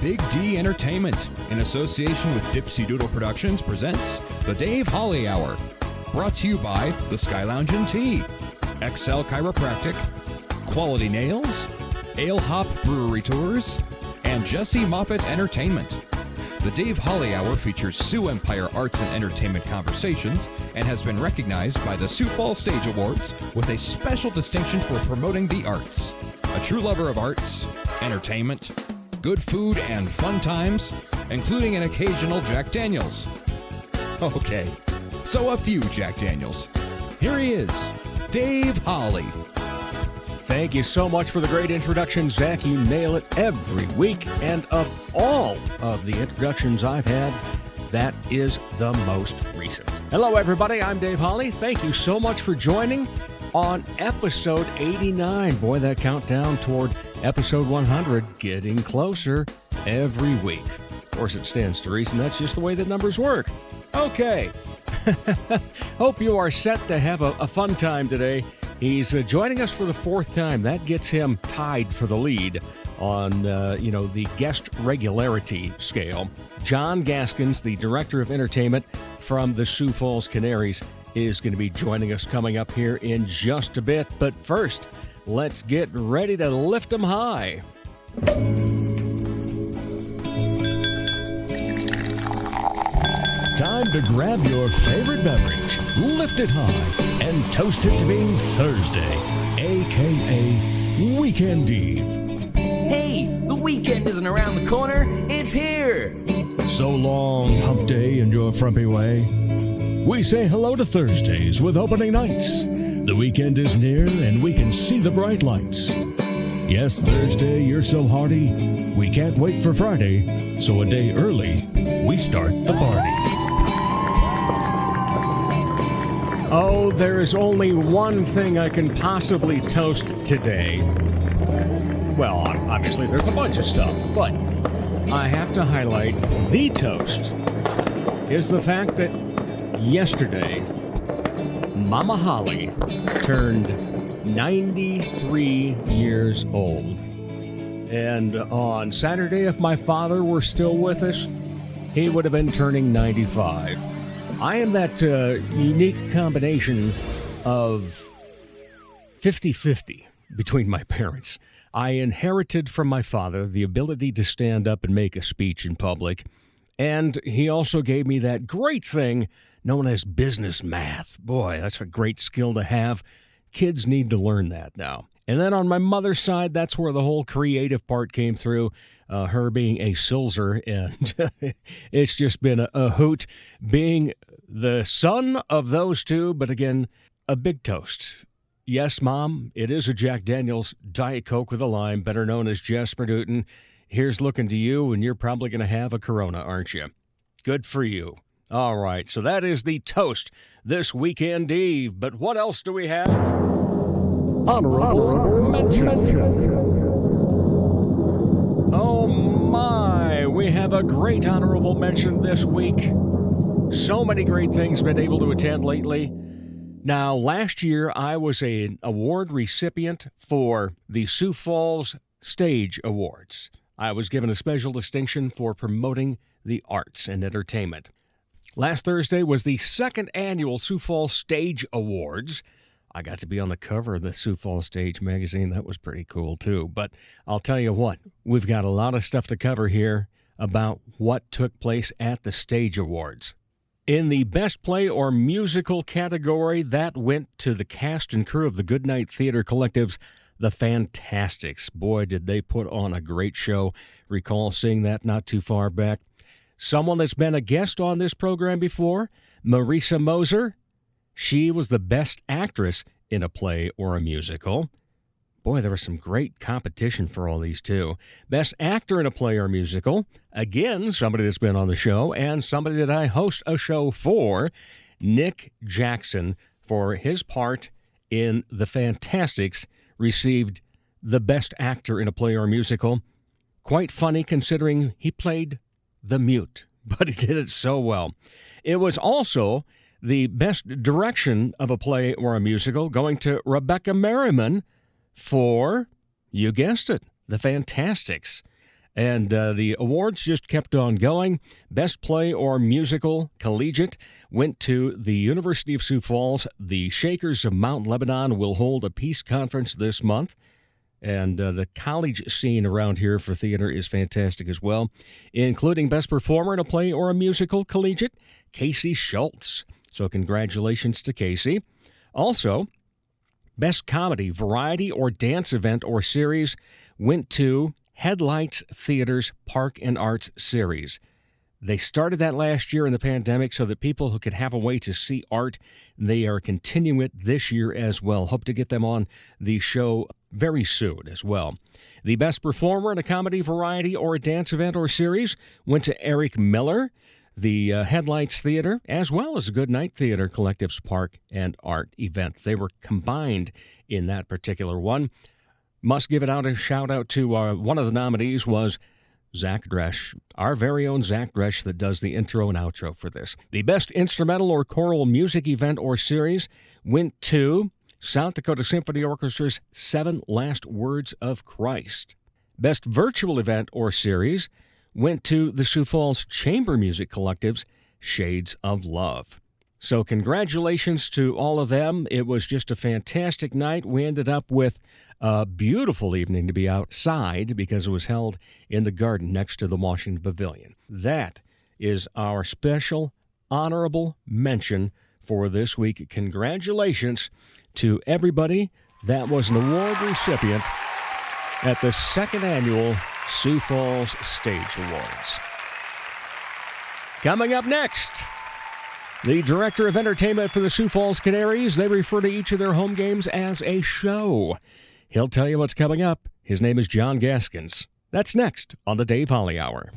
Big D Entertainment, in association with Dipsy Doodle Productions, presents the Dave Holly Hour. Brought to you by the Sky Lounge and Tea, XL Chiropractic, Quality Nails, Ale Hop Brewery Tours, and Jesse Moffitt Entertainment. The Dave Holly Hour features Sioux Empire Arts and Entertainment Conversations and has been recognized by the Sioux Falls Stage Awards with a special distinction for promoting the arts. A true lover of arts, entertainment, good food, and fun times, including an occasional Jack Daniels. Okay, so a few Jack Daniels. Here he is, Dave Holly. Thank you so much for the great introduction, Zach. You nail it every week. And of all of the introductions I've had, that is the most recent. Hello, everybody. I'm Dave Holly. Thank you so much for joining on episode 89. Boy, that countdown toward episode 100 getting closer every week. Of course, it stands to reason that's just the way that numbers work. Okay. Hope you are set to have a fun time today. He's joining us for the fourth time. That gets him tied for the lead on, the guest regularity scale. John Gaskins, the Director of Entertainment from the Sioux Falls Canaries, is going to be joining us coming up here in just a bit. But first, let's get ready to lift them high. Time to grab your favorite beverage, lift it high, and toast it to being Thursday, a.k.a. Weekend Eve. Hey, the weekend isn't around the corner, it's here! So long, hump day, and your frumpy way. We say hello to Thursdays with opening nights. The weekend is near, and we can see the bright lights. Yes, Thursday, you're so hearty, we can't wait for Friday, so a day early, we start the party. Oh, there is only one thing I can possibly toast today. Well, obviously there's a bunch of stuff, but I have to highlight the toast is the fact that yesterday, Mama Holly turned 93 years old. And on Saturday, if my father were still with us, he would have been turning 95. I am that unique combination of 50-50 between my parents. I inherited from my father the ability to stand up and make a speech in public, and he also gave me that great thing known as business math. Boy, that's a great skill to have. Kids need to learn that now. And then on my mother's side, that's where the whole creative part came through. Her being a Silzer, and it's just been a hoot being the son of those two, but again, a big toast. Yes, Mom, it is a Jack Daniels Diet Coke with a lime, better known as Jasper Newton. Here's looking to you, and you're probably going to have a Corona, aren't you? Good for you. All right, so that is the toast this weekend eve, but what else do we have? Honorable mention. Oh my, we have a great honorable mention this week. So many great things been able to attend lately. Now, last year I was an award recipient for the Sioux Falls Stage Awards. I was given a special distinction for promoting the arts and entertainment. Last Thursday was the second annual Sioux Falls Stage Awards. I got to be on the cover of the Sioux Falls Stage magazine. That was pretty cool, too. But I'll tell you what, we've got a lot of stuff to cover here about what took place at the Stage Awards. In the Best Play or Musical category, that went to the cast and crew of the Goodnight Theater Collective's The Fantastics. Boy, did they put on a great show. Recall seeing that not too far back. Someone that's been a guest on this program before, Marisa Moser. She was the Best Actress in a Play or a Musical. Boy, there was some great competition for all these, too. Best Actor in a Play or Musical. Again, somebody that's been on the show, and somebody that I host a show for, Nick Jackson, for his part in The Fantastics, received the Best Actor in a Play or Musical. Quite funny, considering he played the mute, but he did it so well. It was also the Best Direction of a Play or a Musical, going to Rebecca Merriman for, you guessed it, The Fantastics. And the awards just kept on going. Best Play or Musical Collegiate went to the University of Sioux Falls. The Shakers of Mount Lebanon will hold a peace conference this month. And the college scene around here for theater is fantastic as well, including Best Performer in a Play or a Musical Collegiate, Casey Schultz. So congratulations to Casey. Also, Best Comedy, Variety, or Dance Event or Series went to Headlights Theater's Park and Arts Series. They started that last year in the pandemic so that people who could have a way to see art, they are continuing it this year as well. Hope to get them on the show very soon as well. The Best Performer in a Comedy, Variety, or a Dance Event or Series went to Eric Miller, the Headlights Theater, as well as Good Night Theater Collective's Park and Art event. They were combined in that particular one. Must give it out a shout out to one of the nominees was Zach Dresch, our very own Zach Dresch that does the intro and outro for this. The Best Instrumental or Choral Music Event or Series went to South Dakota Symphony Orchestra's Seven Last Words of Christ. Best Virtual Event or Series went to the Sioux Falls Chamber Music Collective's Shades of Love. So congratulations to all of them. It was just a fantastic night. We ended up with a beautiful evening to be outside because it was held in the garden next to the Washington Pavilion. That is our special honorable mention for this week. Congratulations to everybody that was an award recipient at the second annual Sioux Falls Stage Awards. Coming up next, the Director of Entertainment for the Sioux Falls Canaries. They refer to each of their home games as a show. He'll tell you what's coming up. His name is John Gaskins. That's next on the Dave Holly Hour.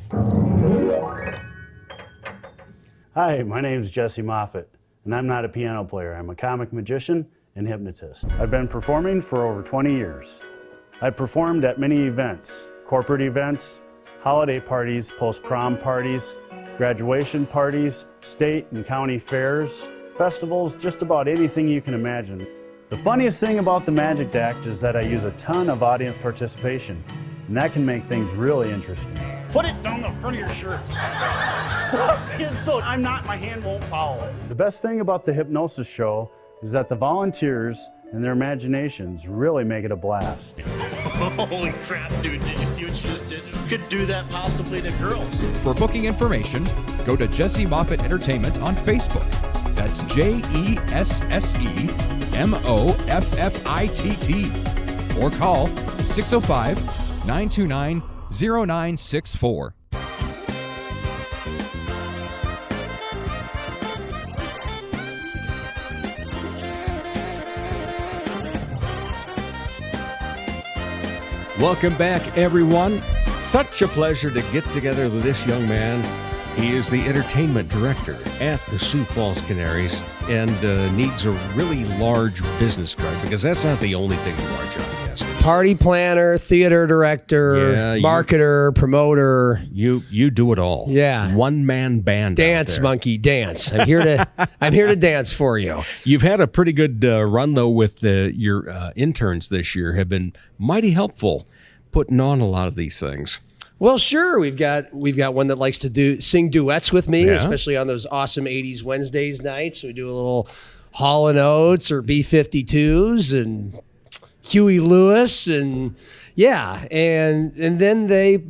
Hi, my name is Jesse Moffett, and I'm not a piano player. I'm a comic magician and hypnotist. I've been performing for over 20 years. I've performed at many events, corporate events, holiday parties, post-prom parties, graduation parties, state and county fairs, festivals, just about anything you can imagine. The funniest thing about the Magic Act is that I use a ton of audience participation, and that can make things really interesting. Put it down the front of your shirt. Stop being so, my hand won't follow. The best thing about the hypnosis show is that the volunteers and their imaginations really make it a blast. Holy crap, dude, did you see what you just did? You could do that possibly to girls. For booking information, go to Jesse Moffett Entertainment on Facebook. That's JESSEMOFFITT. Or call 605-929-0964. Welcome back, everyone. Such a pleasure to get together with this young man. He is the entertainment director at the Sioux Falls Canaries and needs a really large business card because that's not the only thing you are, John Gaskins. Party planner, theater director, marketer, promoter. You do it all. Yeah. One-man band. Dance, monkey, dance. I'm here to dance for you. You've had a pretty good run, though, with your interns this year. Have been mighty helpful putting on a lot of these things. Well, sure. We've got one that likes to sing duets with me, especially on those awesome 80s Wednesdays nights. We do a little Hall & Oates or B-52s and Huey Lewis and then they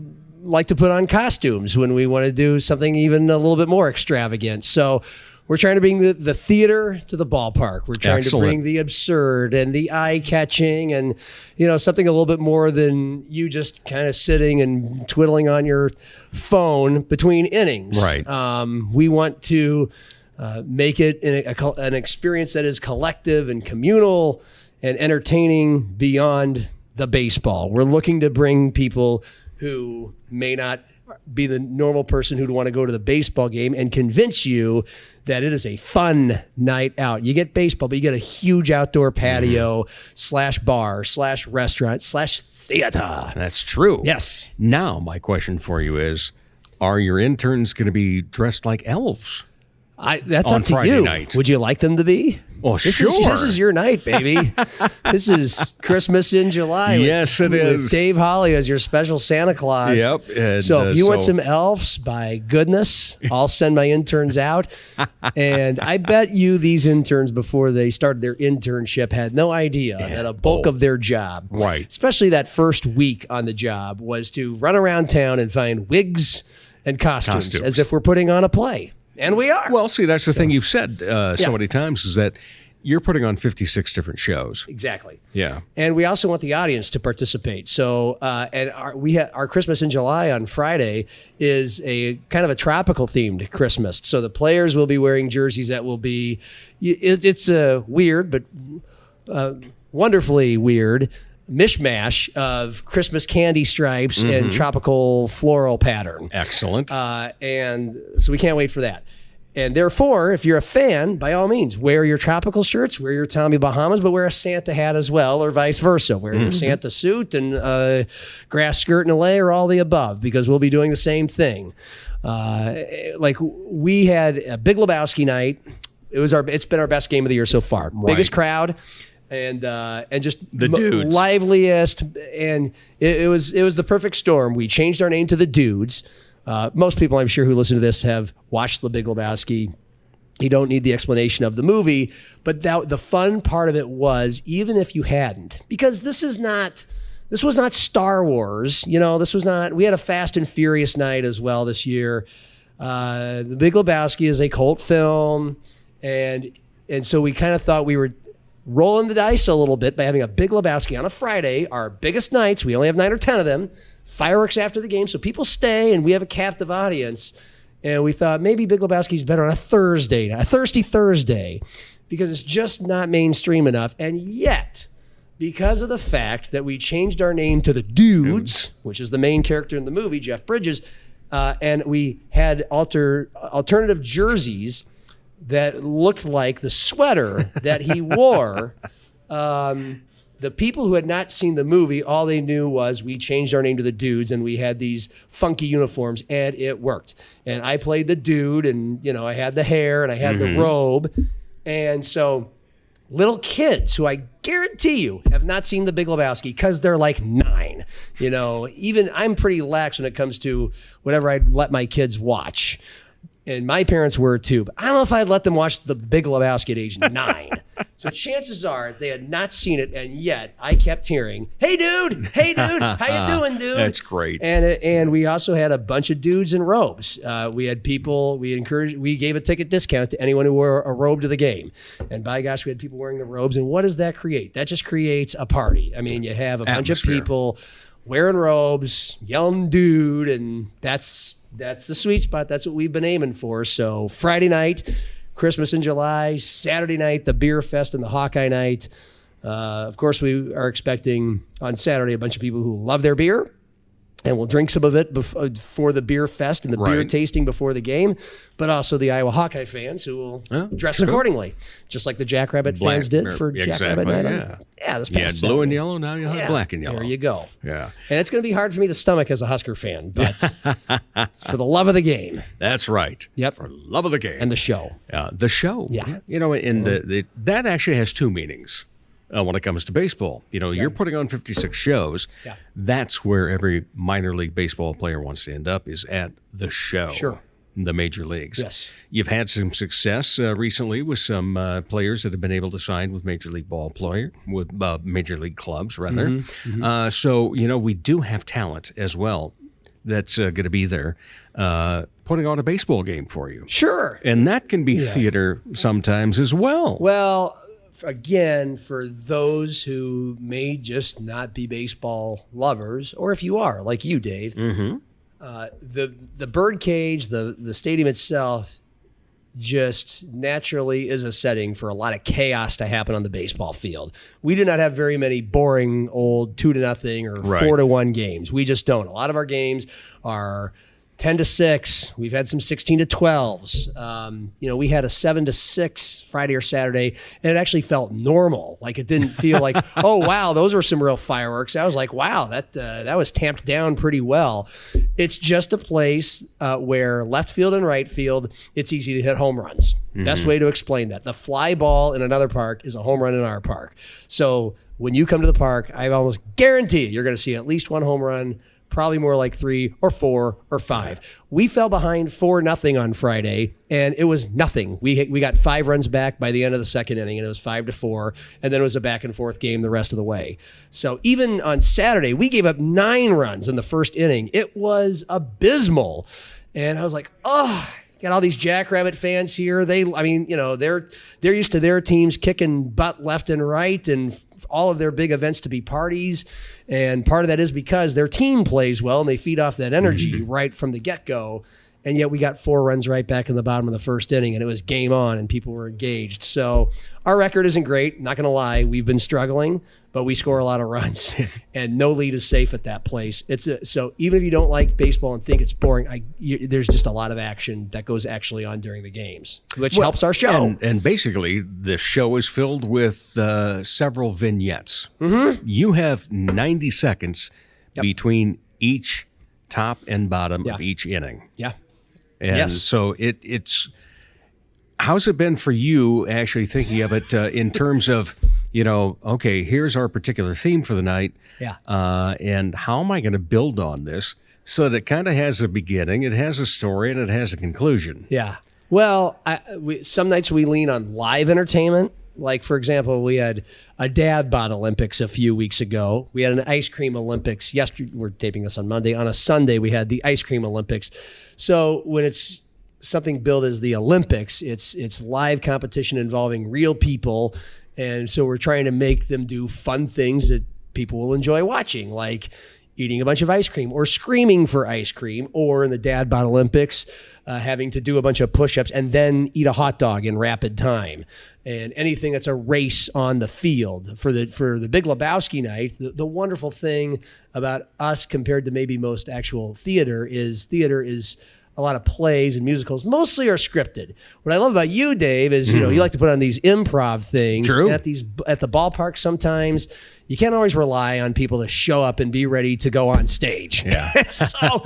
like to put on costumes when we want to do something even a little bit more extravagant. So we're trying to bring the theater to the ballpark. We're trying to bring the absurd and the eye-catching and, something a little bit more than you just kind of sitting and twiddling on your phone between innings. Right. We want to make it an experience that is collective and communal and entertaining beyond the baseball. We're looking to bring people who may not be the normal person who'd want to go to the baseball game and convince you that it is a fun night out. You get baseball, but you get a huge outdoor patio /bar /restaurant /theater. That's true. Yes. Now, my question for you is, are your interns going to be dressed like elves? That's on up to Friday you. night. Would you like them to be? Oh, This sure. This is your night, baby. This is Christmas in July. Yes, it is. With Dave Holly as your special Santa Claus. Yep. And, so if you want some elves, by goodness, I'll send my interns out. And I bet you these interns, before they started their internship, had no idea that a bulk of their job, Right. especially that first week on the job, was to run around town and find wigs and costumes. As if we're putting on a play. And we are. Well, see, that's the thing you've said so many times, is that you're putting on 56 different shows. Exactly. Yeah. And we also want the audience to participate. So, and our Christmas in July on Friday is a kind of a tropical themed Christmas. So the players will be wearing jerseys that will be, it's a weird, but wonderfully weird mishmash of Christmas candy stripes and tropical floral pattern. Excellent. And so we can't wait for that. And therefore, if you're a fan, by all means, wear your tropical shirts, wear your Tommy Bahamas, but wear a Santa hat as well, or vice versa. Wear your Santa suit and grass skirt and a lei, or all the above, because we'll be doing the same thing. Like we had a Big Lebowski night. It's been our best game of the year so far. Right. Biggest crowd. And just the dudes, liveliest, and it was the perfect storm. We changed our name to the Dudes. Most people, I'm sure, who listen to this have watched The Big Lebowski. You don't need the explanation of the movie, but the fun part of it was, even if you hadn't, because this was not Star Wars. You know, we had a Fast and Furious night as well this year. The Big Lebowski is a cult film, and so we kind of thought we were rolling the dice a little bit by having a Big Lebowski on a Friday, our biggest nights. We only have 9 or 10 of them. Fireworks after the game, so people stay, and we have a captive audience. And we thought maybe Big Lebowski's better on a Thursday, a Thirsty Thursday, because it's just not mainstream enough. And yet, because of the fact that we changed our name to the Dudes, which is the main character in the movie, Jeff Bridges, and we had alternative jerseys that looked like the sweater that he wore. The people who had not seen the movie, all they knew was we changed our name to the Dudes, and we had these funky uniforms, and it worked. And I played the dude, and I had the hair, and I had the robe. And so little kids who I guarantee you have not seen The Big Lebowski, because they're like 9. Even I'm pretty lax when it comes to whatever I'd let my kids watch. And my parents were too, but I don't know if I'd let them watch The Big Lebowski at age 9. So chances are they had not seen it, and yet I kept hearing, "Hey, dude! Hey, dude! How you doing, dude?" That's great. And we also had a bunch of dudes in robes. We had people. We gave a ticket discount to anyone who wore a robe to the game. And by gosh, we had people wearing the robes. And what does that create? That just creates a party. I mean, you have a bunch of people wearing robes, yelling "dude," and that's the sweet spot. That's what we've been aiming for. So Friday night, Christmas in July, Saturday night, the beer fest and the Hawkeye night. Of course, we are expecting on Saturday a bunch of people who love their beer, and we'll drink some of it for the beer fest and the beer tasting before the game, but also the Iowa Hawkeye fans who will dress accordingly, just like the Jackrabbit fans did for Jackrabbit Night. This past you had blue and yellow, now you have black and yellow. There you go. Yeah. And it's going to be hard for me to stomach as a Husker fan, but it's for the love of the game. That's right. Yep. For love of the game. And the show. The show. Yeah. And that actually has 2 meanings. When it comes to baseball, you're putting on 56 shows. Yeah. That's where every minor league baseball player wants to end up, is at the show. Sure. The major leagues. Yes. You've had some success recently with some players that have been able to sign with major league major league clubs, rather. Mm-hmm. So, we do have talent as well that's going to be there putting on a baseball game for you. Sure. And that can be theater sometimes as well. Well, again, for those who may just not be baseball lovers, or if you are, like you, Dave, the birdcage, the stadium itself, just naturally is a setting for a lot of chaos to happen on the baseball field. We do not have very many boring old 2-0 or 4-1 games. We just don't. A lot of our games are 10-6. We've had some 16-12s. We had a 7-6 Friday or Saturday, and it actually felt normal. Like, it didn't feel like, oh wow, those were some real fireworks. I was like, wow, that was tamped down pretty well. It's just a place where left field and right field, it's easy to hit home runs. Best way to explain that. The fly ball in another park is a home run in our park. So when you come to the park, I almost guarantee you're going to see at least one home run, probably more like 3 or 4 or 5. We fell behind 4-0 on Friday, and it was nothing. We got 5 runs back by the end of the second inning, and it was 5-4, and then it was a back and forth game the rest of the way. So even on Saturday, we gave up 9 runs in the first inning. It was abysmal, and I was like, oh. Got all these Jackrabbit fans here. They're used to their teams kicking butt left and right, and all of their big events to be parties. And part of that is because their team plays well and they feed off that energy right from the get-go. And yet we got 4 runs right back in the bottom of the first inning, and it was game on, and people were engaged. So our record isn't great. Not going to lie, we've been struggling, but we score a lot of runs, and no lead is safe at that place. So even if you don't like baseball and think it's boring, there's just a lot of action that goes actually on during the games, which helps our show. And basically, the show is filled with several vignettes. You have 90 seconds between each top and bottom of each inning. Yeah. And so it's how's it been for you actually thinking of it in terms of, okay, here's our particular theme for the night. Yeah. And how am I going to build on this so that it kind of has a beginning, it has a story, and it has a conclusion? Yeah. Well, some nights we lean on live entertainment. Like, for example, we had a dad bod Olympics a few weeks ago. We had an ice cream Olympics. Yesterday, we're taping this on Monday. On a Sunday, we had the ice cream Olympics. So when it's something billed as the Olympics, it's live competition involving real people. And so we're trying to make them do fun things that people will enjoy watching, like eating a bunch of ice cream or screaming for ice cream, or in the dad bod Olympics, having to do a bunch of push-ups and then eat a hot dog in rapid time. And anything that's a race on the field. For the Big Lebowski night, the wonderful thing about us compared to maybe most actual theater is a lot of plays and musicals mostly are scripted. What I love about you, Dave, is you like to put on these improv things. True. At the ballpark sometimes. You can't always rely on people to show up and be ready to go on stage. Yeah. So,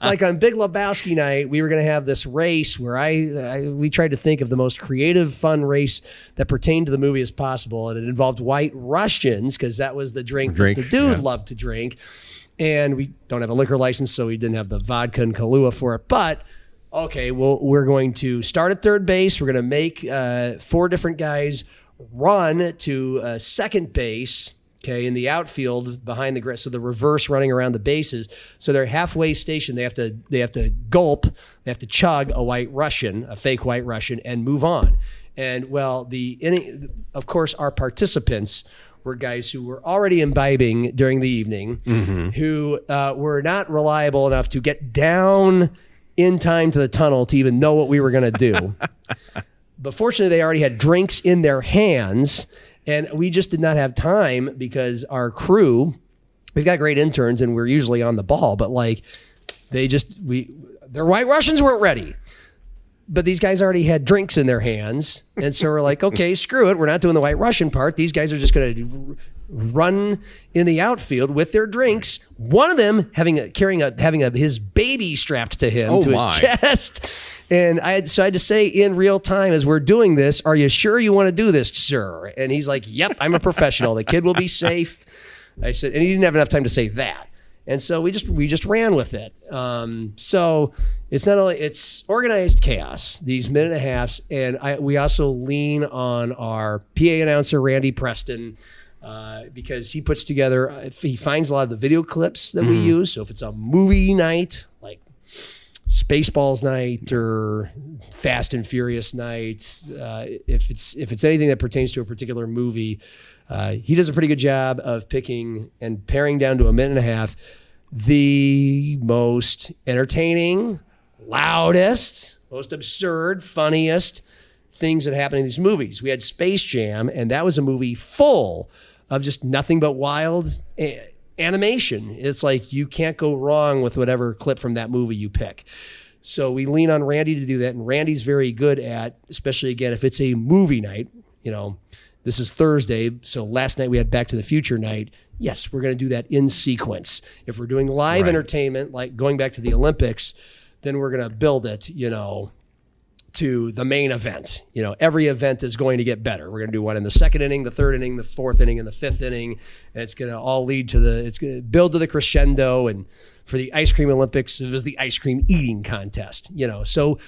like on Big Lebowski night, we were going to have this race where we tried to think of the most creative, fun race that pertained to the movie as possible, and it involved White Russians because that was the drink that the dude loved to drink. And we don't have a liquor license, so we didn't have the vodka and Kahlua for it. But, okay, well, we're going to start at third base. We're going to make 4 different guys run to second base, okay, in the outfield behind the grass. So the reverse running around the bases. So they're halfway stationed. They have to gulp. They have to chug a fake White Russian, and move on. And, well, of course, our participants were guys who were already imbibing during the evening, who were not reliable enough to get down in time to the tunnel to even know what we were going to do. But fortunately, they already had drinks in their hands, and we just did not have time because our crew, we've got great interns, and we're usually on the ball, but their White Russians weren't ready. But these guys already had drinks in their hands. And so we're like, okay, screw it. We're not doing the White Russian part. These guys are just going to run in the outfield with their drinks. One of them having his baby strapped to him his chest. And I had to say in real time as we're doing this, are you sure you want to do this, sir? And he's like, yep, I'm a professional. The kid will be safe. I said, and he didn't have enough time to say that. And so we just ran with it. So it's organized chaos, these minute and a halves. And we also lean on our PA announcer, Randy Preston, because he puts together, he finds a lot of the video clips that we use. So if it's a movie night, like Spaceballs night or Fast and Furious night, if it's anything that pertains to a particular movie, he does a pretty good job of picking and paring down to a minute and a half the most entertaining, loudest, most absurd, funniest things that happen in these movies. We had Space Jam, and that was a movie full of just nothing but wild animation. It's like you can't go wrong with whatever clip from that movie you pick. So we lean on Randy to do that, and Randy's very good at, especially again, if it's a movie night, this is Thursday, so last night we had Back to the Future night. yes, we're going to do that in sequence. If we're doing live entertainment, like going back to the Olympics, then we're going to build it, to the main event. Every event is going to get better. We're going to do one in the second inning, the third inning, the fourth inning, and the fifth inning. And it's going to all lead to it's going to build to the crescendo. And for the ice cream Olympics, it was the ice cream eating contest, So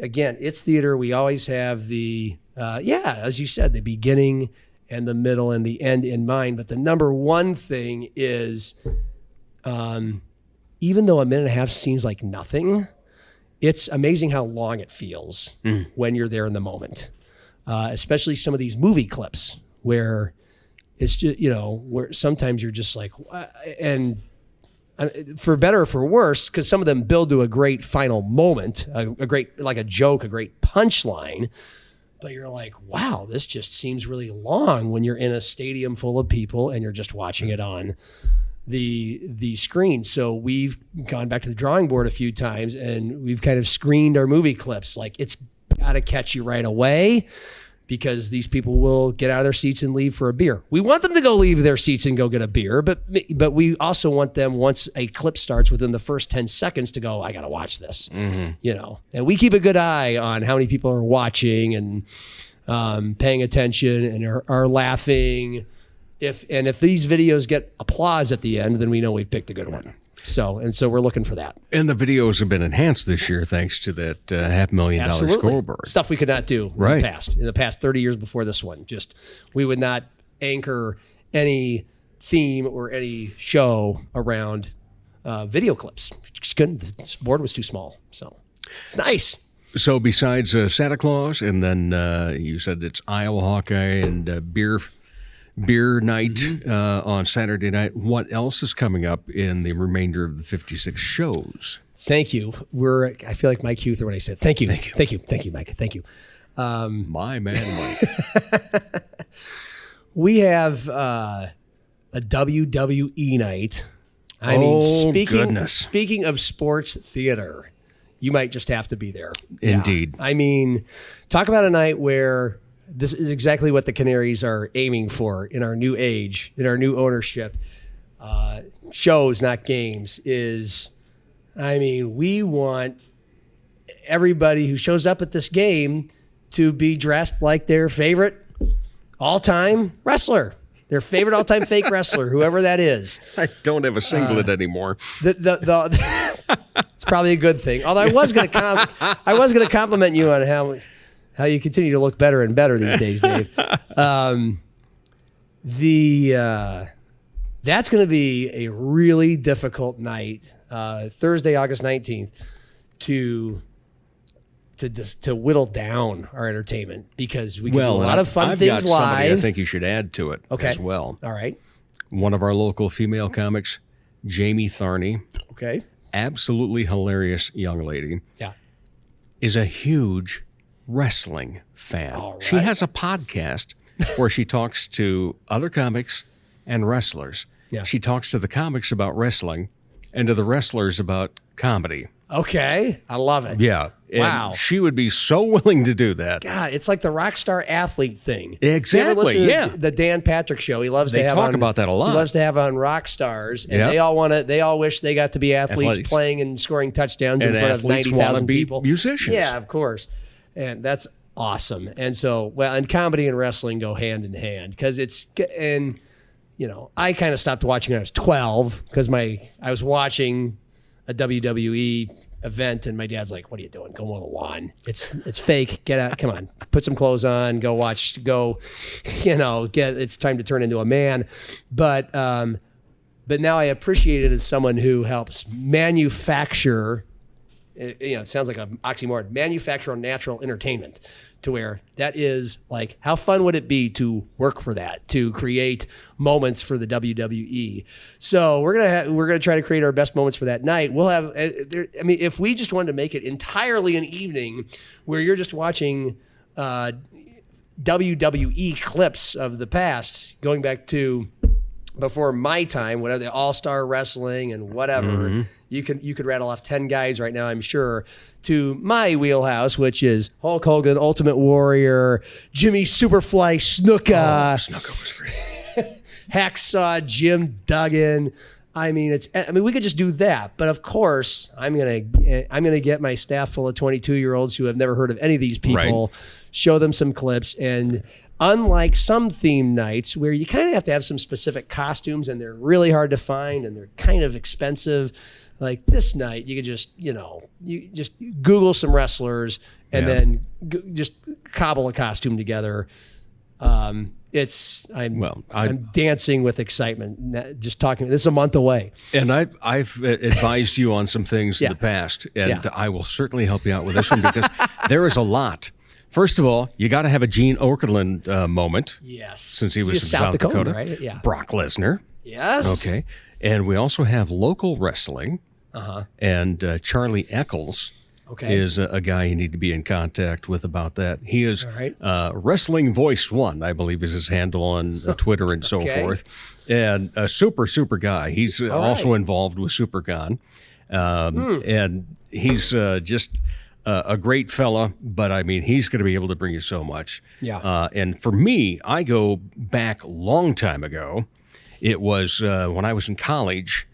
again, it's theater. We always have as you said, the beginning and the middle and the end in mind. But the number one thing is, even though a minute and a half seems like nothing, it's amazing how long it feels when you're there in the moment. Especially some of these movie clips where it's just, where sometimes you're just like, and for better or for worse, because some of them build to a great final moment, a great, like a joke, a great punchline. But you're like, wow, this just seems really long when you're in a stadium full of people and you're just watching it on the screen. So we've gone back to the drawing board a few times and we've kind of screened our movie clips. Like, it's got to catch you right away because these people will get out of their seats and leave for a beer. We want them to go leave their seats and go get a beer, but we also want them, once a clip starts, within the first 10 seconds to go, I got to watch this, and we keep a good eye on how many people are watching and paying attention and are laughing. If these videos get applause at the end, then we know we've picked a good one. So we're looking for that. And the videos have been enhanced this year thanks to that $500,000 scoreboard. Stuff we could not do right. in the past 30 years before this one. Just, we would not anchor any theme or any show around video clips. Just couldn't. This board was too small. So it's nice. So besides Santa Claus, and then you said it's Iowa Hawkeye and beer night on Saturday night. What else is coming up in the remainder of the 56 shows? Thank you. I feel like Mike Huther when I said thank you, Mike. Thank you. My man, Mike. We have a WWE night. I mean, speaking of sports theater, you might just have to be there. Indeed. Yeah. I mean, talk about a night where this is exactly what the Canaries are aiming for in our new age, in our new ownership. Shows, not games, we want everybody who shows up at this game to be dressed like their favorite all-time wrestler, their favorite all-time fake wrestler, whoever that is. I don't have a singlet anymore. It's probably a good thing. Although I was going to compliment you on how you continue to look better and better these days, Dave. That's going to be a really difficult night, Thursday, August 19th, to whittle down our entertainment because we can do a lot of fun things live. I think you should add to it as well. All right. One of our local female comics, Jamie Tharney. Okay. Absolutely hilarious young lady. Yeah. Is a huge wrestling fan. Right. She has a podcast where she talks to other comics and wrestlers. Yeah. She talks to the comics about wrestling and to the wrestlers about comedy. Okay. I love it. Yeah. Wow. She would be so willing to do that. God, it's like the rock star athlete thing. Exactly. You ever listen to the Dan Patrick show? He loves to have talk about that a lot. He loves to have on rock stars, and they all wish they got to be athletes playing and scoring touchdowns in front of 90,000 people. Musicians. Yeah, of course. And that's awesome. And so, and comedy and wrestling go hand in hand because I kind of stopped watching when I was 12 because I was watching a WWE event and my dad's like, "What are you doing? Go mow the lawn. It's fake. Get out. Come on. Put some clothes on. Go watch. It's time to turn into a man." But now I appreciate it as someone who helps manufacture. It sounds like an oxymoron. Manufacture natural entertainment, to where that is like, how fun would it be to work for that, to create moments for the WWE? So we're gonna try to create our best moments for that night. We'll have, if we just wanted to make it entirely an evening where you're just watching WWE clips of the past, going back to before my time, whatever, the All-Star Wrestling and whatever, you could rattle off 10 guys right now, I'm sure, to my wheelhouse, which is Hulk Hogan, Ultimate Warrior, Jimmy Superfly Snuka. Snuka was great. Hacksaw Jim Duggan. I mean, we could just do that. But of course, I'm gonna get my staff full of 22-year-olds who have never heard of any of these people, show them some clips, and unlike some theme nights where you kind of have to have some specific costumes and they're really hard to find and they're kind of expensive, like this night, you could just, you just Google some wrestlers and then just cobble a costume together. I'm dancing with excitement. Just talking. This is a month away, and I've advised you on some things in the past, and I will certainly help you out with this one because there is a lot. First of all, you got to have a Gene Okerlund moment. Yes, since he was in South Dakota, right? Yeah. Brock Lesnar. Yes. Okay, and we also have local wrestling. And Charlie Eccles. Is a guy you need to be in contact with about that. He is Wrestling Voice One, I believe, is his handle on Twitter and so forth. And a super guy. He's also involved with SuperCon. And he's just a great fella, but I mean, he's going to be able to bring you so much. Yeah. And for me, I go back a long time ago. It was when I was in college.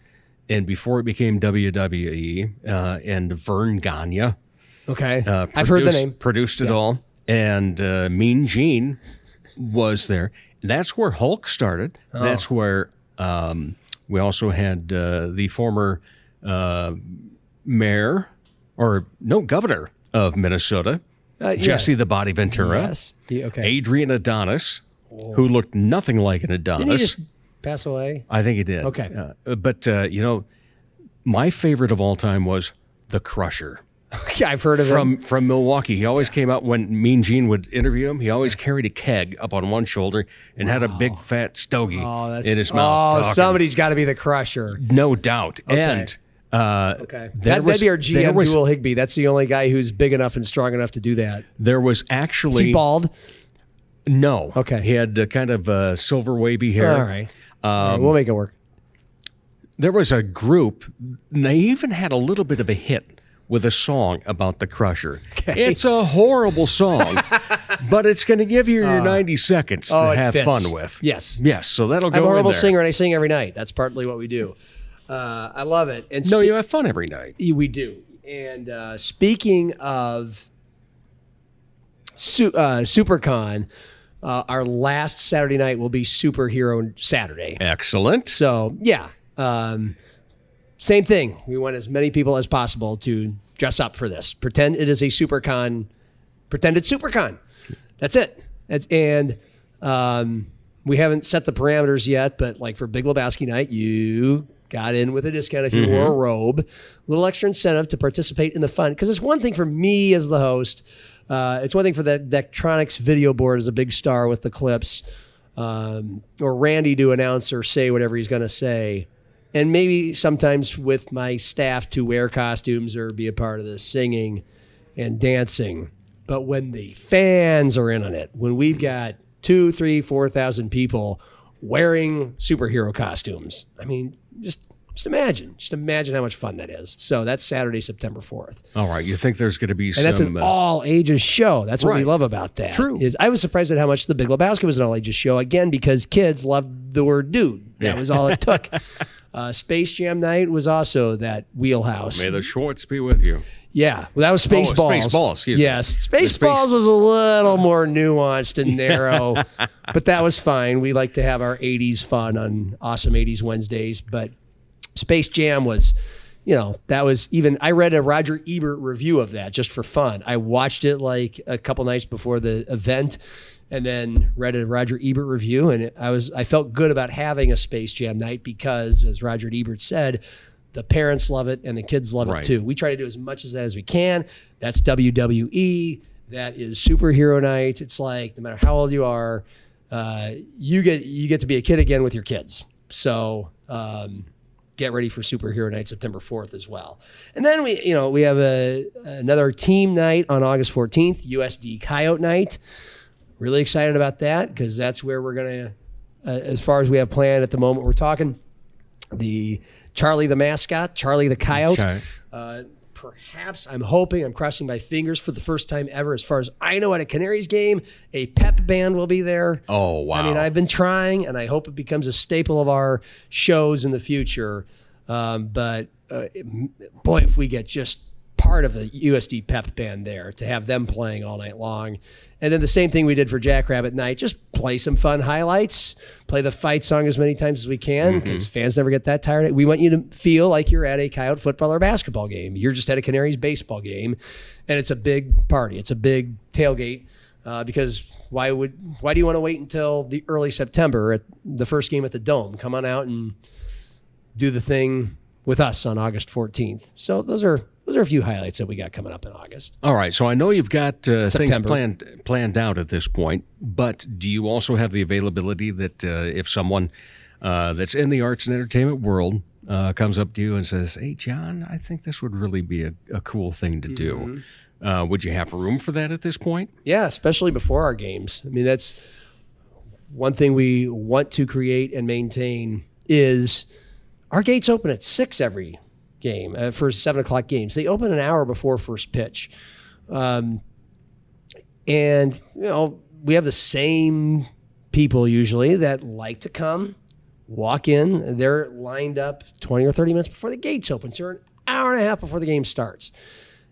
And before it became WWE, and Vern Gagne. I've heard the name. Produced it all. And Mean Gene was there. That's where Hulk started. That's where we also had the former governor of Minnesota, Jesse the Body Ventura. Yes. Adrian Adonis, who looked nothing like an Adonis. Pass away? I think he did. Okay. But my favorite of all time was the Crusher. I've heard of him. From Milwaukee. He always came out when Mean Gene would interview him. He always carried a keg up on one shoulder and had a big fat stogie in his mouth. Oh, somebody's got to be the Crusher. No doubt. Okay. And that'd be our GM, Dual Higbee. That's the only guy who's big enough and strong enough to do that. There was actually... Is he bald? No. Okay. He had kind of silver wavy hair. All right. We'll make it work. There was a group, and they even had a little bit of a hit with a song about the Crusher. Okay. It's a horrible song, but it's going to give you your 90 seconds to have fun with. Yes. Yes, so that'll go I'm a horrible in there. singer, and I sing every night. That's partly what we do. I love it. And you have fun every night. We do. And speaking of SuperCon, our last Saturday night will be Superhero Saturday. Excellent. So, same thing. We want as many people as possible to dress up for this. Pretend it is a SuperCon. Pretend it's SuperCon. That's it. We haven't set the parameters yet, but like for Big Lebowski night, you got in with a discount if you wore a robe. A little extra incentive to participate in the fun. Because it's one thing for me as the host. It's one thing for the Electronics video board as a big star with the clips, or Randy to announce or say whatever he's going to say. And maybe sometimes with my staff to wear costumes or be a part of the singing and dancing. But when the fans are in on it, when we've got 2,000, 3,000, 4,000 people wearing superhero costumes, I mean, just imagine how much fun that is. So that's Saturday, September 4th. All right. You think there's going to be and that's an all ages show. That's what we love about that. True. I was surprised at how much the Big Lebowski was an all ages show. Again, because kids loved the word dude. That was all it took. Space Jam night was also that wheelhouse. May the Schwartz be with you. Yeah. Well, that was Spaceballs. Spaceballs, excuse me. Yes. Spaceballs was a little more nuanced and narrow, but that was fine. We like to have our 80s fun on Awesome 80s Wednesdays, but Space Jam was, that was even, I read a Roger Ebert review of that just for fun. I watched it like a couple nights before the event and then read a Roger Ebert review. And I felt good about having a Space Jam night because, as Roger Ebert said, the parents love it and the kids love it too. We try to do as much of that as we can. That's WWE. That is superhero night. It's like, no matter how old you are, you get to be a kid again with your kids. So, get ready for Superhero Night September 4th as well. And then we have another team night on August 14th, USD Coyote Night. Really excited about that because that's where we're going to, as far as we have planned at the moment, we're talking the Charlie the mascot, Charlie the Coyote, perhaps, I'm hoping, I'm crossing my fingers for the first time ever, as far as I know, at a Canaries game, a pep band will be there. Oh, wow. I mean, I've been trying, and I hope it becomes a staple of our shows in the future. But boy, if we get just part of the USD pep band there, to have them playing all night long. And then the same thing we did for Jackrabbit Night, just play some fun highlights, play the fight song as many times as we can, because fans never get that tired. We want you to feel like you're at a Coyote football or basketball game. You're just at a Canaries baseball game, and it's a big party. It's a big tailgate, because why do you want to wait until the early September at the first game at the Dome? Come on out and do the thing with us on August 14th. So those are a few highlights that we got coming up in August. All right, so I know you've got things September. planned out at this point, but do you also have the availability that if someone that's in the arts and entertainment world comes up to you and says, "Hey, John, I think this would really be a cool thing to do," would you have room for that at this point? Yeah, especially before our games. I mean, that's one thing we want to create and maintain is our gates open at 6 every game for 7 o'clock games. They open an hour before first pitch. And, we have the same people usually that like to come, walk in. They're lined up 20 or 30 minutes before the gates open. So an hour and a half before the game starts.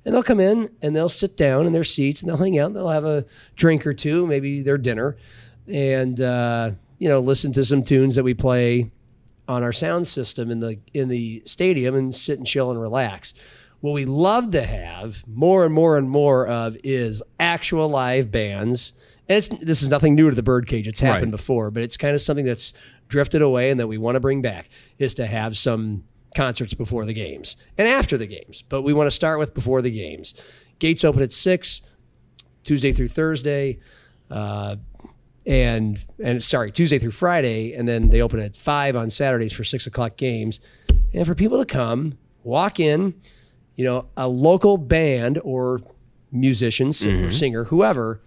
And they'll come in and they'll sit down in their seats and they'll hang out and they'll have a drink or two, maybe their dinner, and, listen to some tunes that we play on our sound system in the stadium and sit and chill and relax. What we love to have more and more and more of is actual live bands. And this is nothing new to the Birdcage. It's happened before, but it's kind of something that's drifted away and that we want to bring back, is to have some concerts before the games and after the games. But we want to start with before the games. Gates open at 6, Tuesday through Thursday. Tuesday through Friday, and then they open at 5 on Saturdays for 6 o'clock games. And for people to come, walk in, a local band or musician, singer, whoever,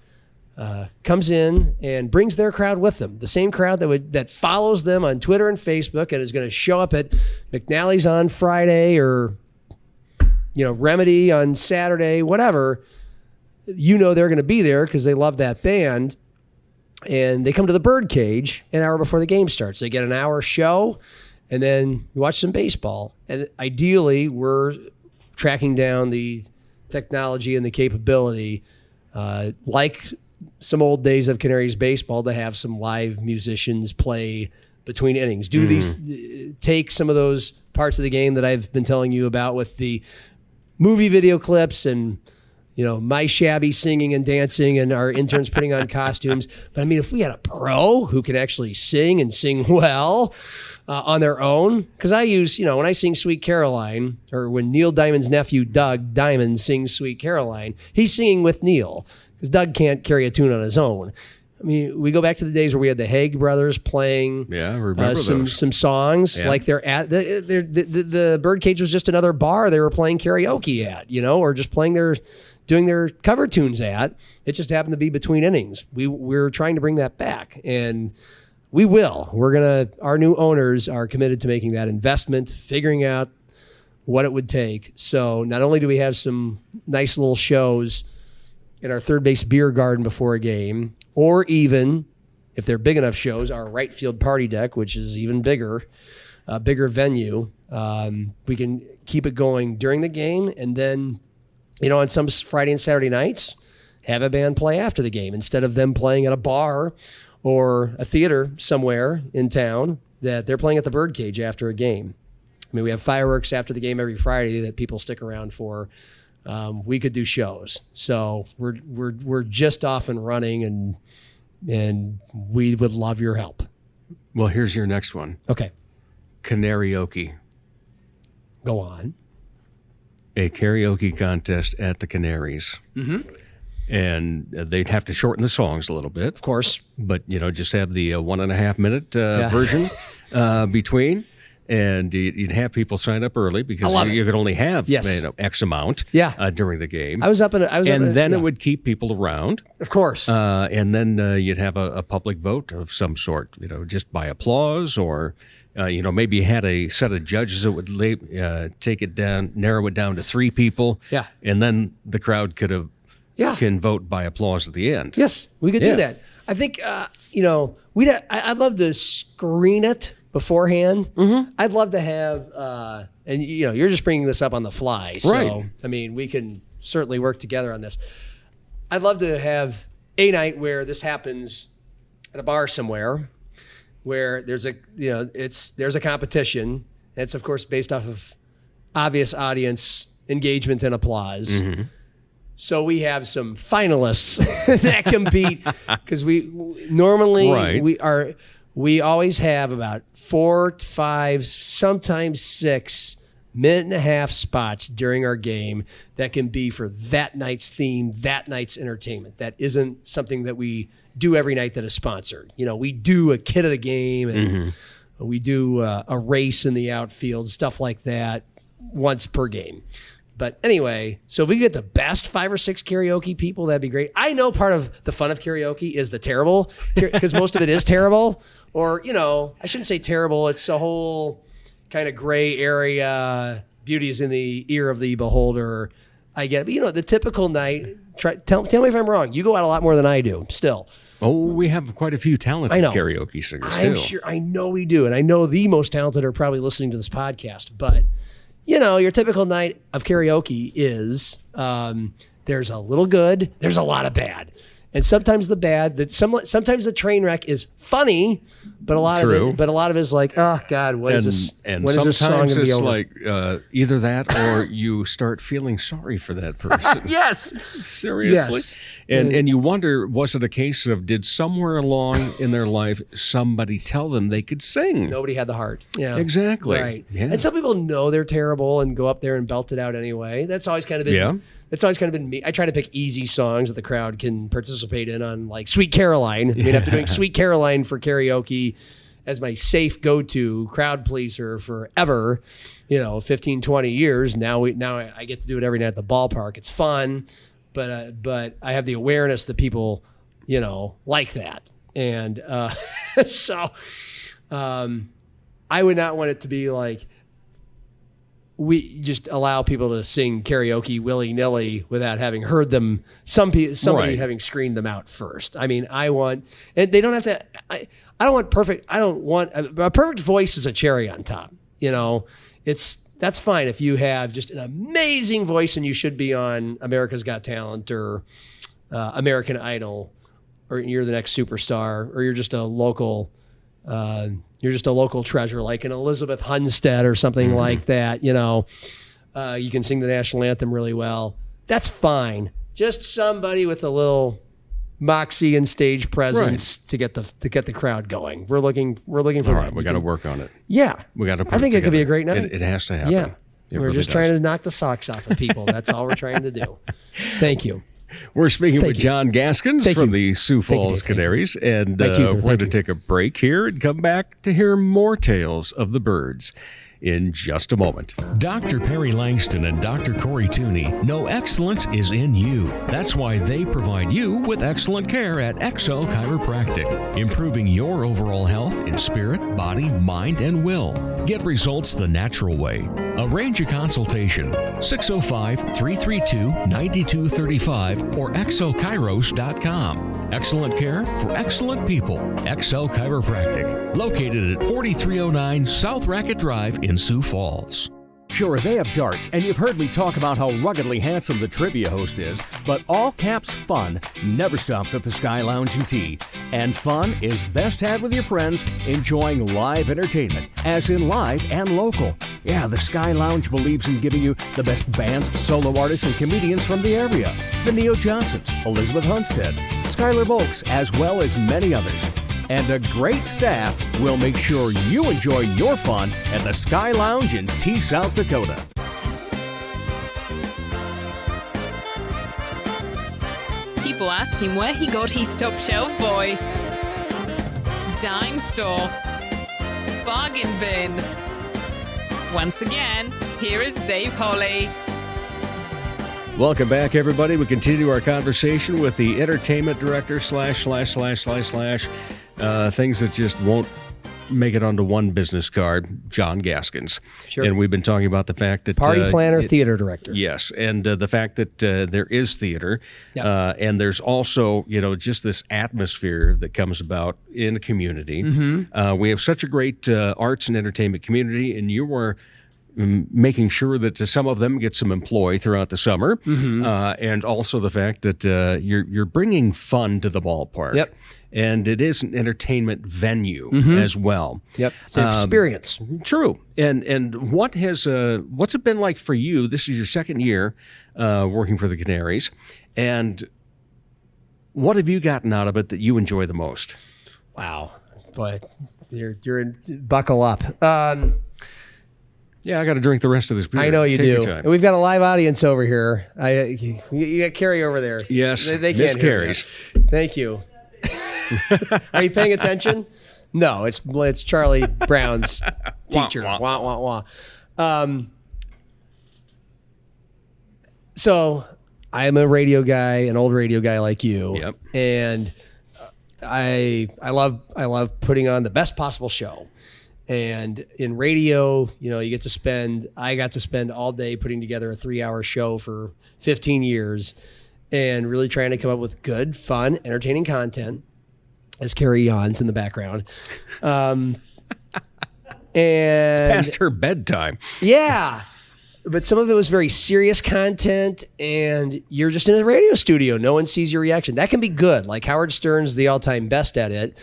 comes in and brings their crowd with them. The same crowd that follows them on Twitter and Facebook and is going to show up at McNally's on Friday or, Remedy on Saturday, whatever. They're going to be there because they love that band. And they come to the Birdcage an hour before the game starts. They get an hour show, and then you watch some baseball. And ideally, we're tracking down the technology and the capability, like some old days of Canaries baseball, to have some live musicians play between innings. Take some of those parts of the game that I've been telling you about with the movie video clips and my shabby singing and dancing and our interns putting on costumes. But I mean, if we had a pro who can actually sing and sing well on their own, because I use, when I sing Sweet Caroline, or when Neil Diamond's nephew, Doug Diamond, sings Sweet Caroline, he's singing with Neil, because Doug can't carry a tune on his own. I mean, we go back to the days where we had the Haig brothers playing some songs, like they're at the Birdcage was just another bar they were playing karaoke at, or just doing their cover tunes at. It just happened to be between innings. We're trying to bring that back, and we will. Our new owners are committed to making that investment, figuring out what it would take. So not only do we have some nice little shows in our third base beer garden before a game, or even, if they're big enough shows, our right field party deck, which is even bigger, a bigger venue. We can keep it going during the game, and then, on some Friday and Saturday nights, have a band play after the game instead of them playing at a bar or a theater somewhere in town, that they're playing at the Birdcage after a game. I mean, we have fireworks after the game every Friday that people stick around for. We could do shows. So we're just off and running, and we would love your help. Well, here's your next one. Okay. Karaoke. Go on. A karaoke contest at the Canaries. Mm-hmm. And they'd have to shorten the songs a little bit. Of course. But, just have the 1.5 minute version between. And you'd have people sign up early because you could only have X amount during the game. It would keep people around. Of course. And then you'd have a public vote of some sort, just by applause or maybe you had a set of judges that would take it down, narrow it down to 3 people. Yeah. And then the crowd can vote by applause at the end. Yes, we could do that. I think, I'd love to screen it beforehand. Mm-hmm. I'd love to have, and you're just bringing this up on the fly. So, right. I mean, we can certainly work together on this. I'd love to have a night where this happens at a bar somewhere, where there's a competition. It's of course based off of obvious audience engagement and applause. Mm-hmm. So we have some finalists that compete because we normally we always have about 4 to 5, sometimes 6 minute-and-a-half spots during our game that can be for that night's theme, that night's entertainment. That isn't something that we do every night that is sponsored. We do a kid of the game and we do a race in the outfield, stuff like that once per game. But anyway, so if we get the best 5 or 6 karaoke people, that'd be great. I know part of the fun of karaoke is the terrible, because most of it is terrible. Or, I shouldn't say terrible. It's a whole kind of gray area. Beauty is in the ear of the beholder. I get, but the typical night. Tell me if I'm wrong. You go out a lot more than I do. Still. Oh, we have quite a few talented karaoke singers too. I'm sure. I know we do, and I know the most talented are probably listening to this podcast. But your typical night of karaoke is there's a little good, there's a lot of bad. And sometimes the bad, sometimes the train wreck is funny, but a lot of it is like, oh God, when is this song going to be over? Like either that or you start feeling sorry for that person. Yes, seriously. Yes. And you wonder, was it a case of did somewhere along in their life somebody tell them they could sing? Nobody had the heart. Yeah, exactly. Right. Yeah. And some people know they're terrible and go up there and belt it out anyway. That's always kind of been. Yeah. That's always kind of been me. I try to pick easy songs that the crowd can participate in on, like Sweet Caroline. I mean, after doing Sweet Caroline for karaoke as my safe go-to crowd pleaser forever, 15, 20 years, now I get to do it every night at the ballpark. It's fun, but I have the awareness that people, like that. And so I would not want it to be like, we just allow people to sing karaoke willy-nilly without having heard them, somebody having screened them out first. I mean, and they don't have to, I don't want a perfect voice is a cherry on top. That's fine if you have just an amazing voice and you should be on America's Got Talent or American Idol, or you're the next superstar, or you're just a local treasure like an Elizabeth Hunstead or something like that. You can sing the national anthem really well. That's fine. Just somebody with a little moxie and stage presence to get the crowd going. We're looking for. All right, we got to work on it. Yeah, we got to. I think it could be a great night. It has to happen. Yeah, we're just trying to knock the socks off of people. That's all we're trying to do. Thank you. We're speaking with John Gaskins from the Sioux Falls Canaries, and we're going to take a break here and come back to hear more tales of the birds in just a moment. Dr. Perry Langston and Dr. Corey Tooney know excellence is in you. That's why they provide you with excellent care at XO Chiropractic, improving your overall health in spirit, body, mind, and will. Get results the natural way. Arrange a consultation, 605-332-9235 or exokairos.com. Excellent care for excellent people. XO Chiropractic, located at 4309 South Racket Drive in Sioux Falls. Sure, they have darts, and you've heard me talk about how ruggedly handsome the trivia host is, but all caps fun never stops at the Sky Lounge and Tea. And fun is best had with your friends enjoying live entertainment, as in live and local. Yeah, the Sky Lounge believes in giving you the best bands, solo artists, and comedians from the area. The Neo Johnsons, Elizabeth Hunstead, Skylar Volks, as well as many others. And a great staff will make sure you enjoy your fun at the Sky Lounge in Tea, South Dakota. People ask him where he got his top shelf voice. Dime store. Bargain bin. Once again, here is Dave Holly. Welcome back, everybody. We continue our conversation with the entertainment director / things that just won't make it onto one business card, John Gaskins. Sure. And we've been talking about the fact that Party planner, theater director. Yes, and the fact that there is theater, Yep. and there's also just this atmosphere that comes about in the community. We have such a great arts and entertainment community, and you were making sure that some of them get some employ throughout the summer, and also the fact that you're bringing fun to the ballpark. Yep. And it is an entertainment venue as well. Yep, it's an experience. True. And what's it been like for you? This is your second year working for the Canaries, and what have you gotten out of it that you enjoy the most? Wow, boy, you're in, buckle up. Yeah, I got to drink the rest of this beer. I know you Take your do. time. And we've got a live audience over here. You got Carrie over there. Yes, they Miss can't hear Canaries. you. Thank you. Are you paying attention? No, it's Charlie Brown's teacher. Wah, wah. Wah wah wah. So I'm a radio guy, an old radio guy like you. Yep. And I love putting on the best possible show. And in radio, I got to spend all day putting together a 3-hour show for 15 years and really trying to come up with good, fun, entertaining content, as Carrie yawns in the background. And It's past her bedtime. yeah, but some of it was very serious content, and you're just in a radio studio. No one sees your reaction. That can be good. Like Howard Stern's the all-time best at it.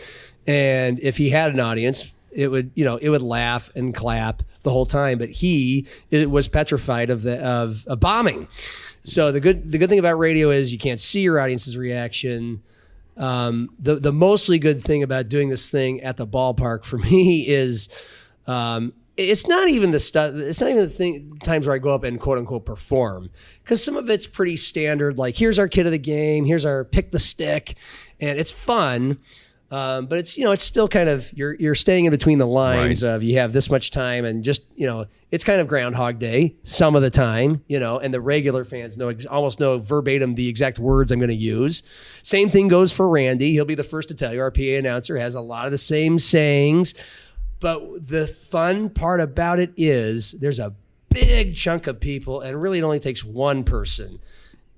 And if he had an audience, it would laugh and clap the whole time. But it was petrified of bombing. So the good thing about radio is you can't see your audience's reaction. The mostly good thing about doing this thing at the ballpark for me is it's not even the stuff. It's not even the times where I go up and quote unquote perform, because some of it's pretty standard. Like, here's our kid of the game. Here's our pick the stick, and it's fun. But it's still kind of you're staying in between the lines of you have this much time, and just it's kind of Groundhog Day some of the time, and the regular fans almost know verbatim the exact words I'm going to use. Same thing goes for Randy. He'll be the first to tell you our PA announcer has a lot of the same sayings. But the fun part about it is there's a big chunk of people, and really it only takes one person.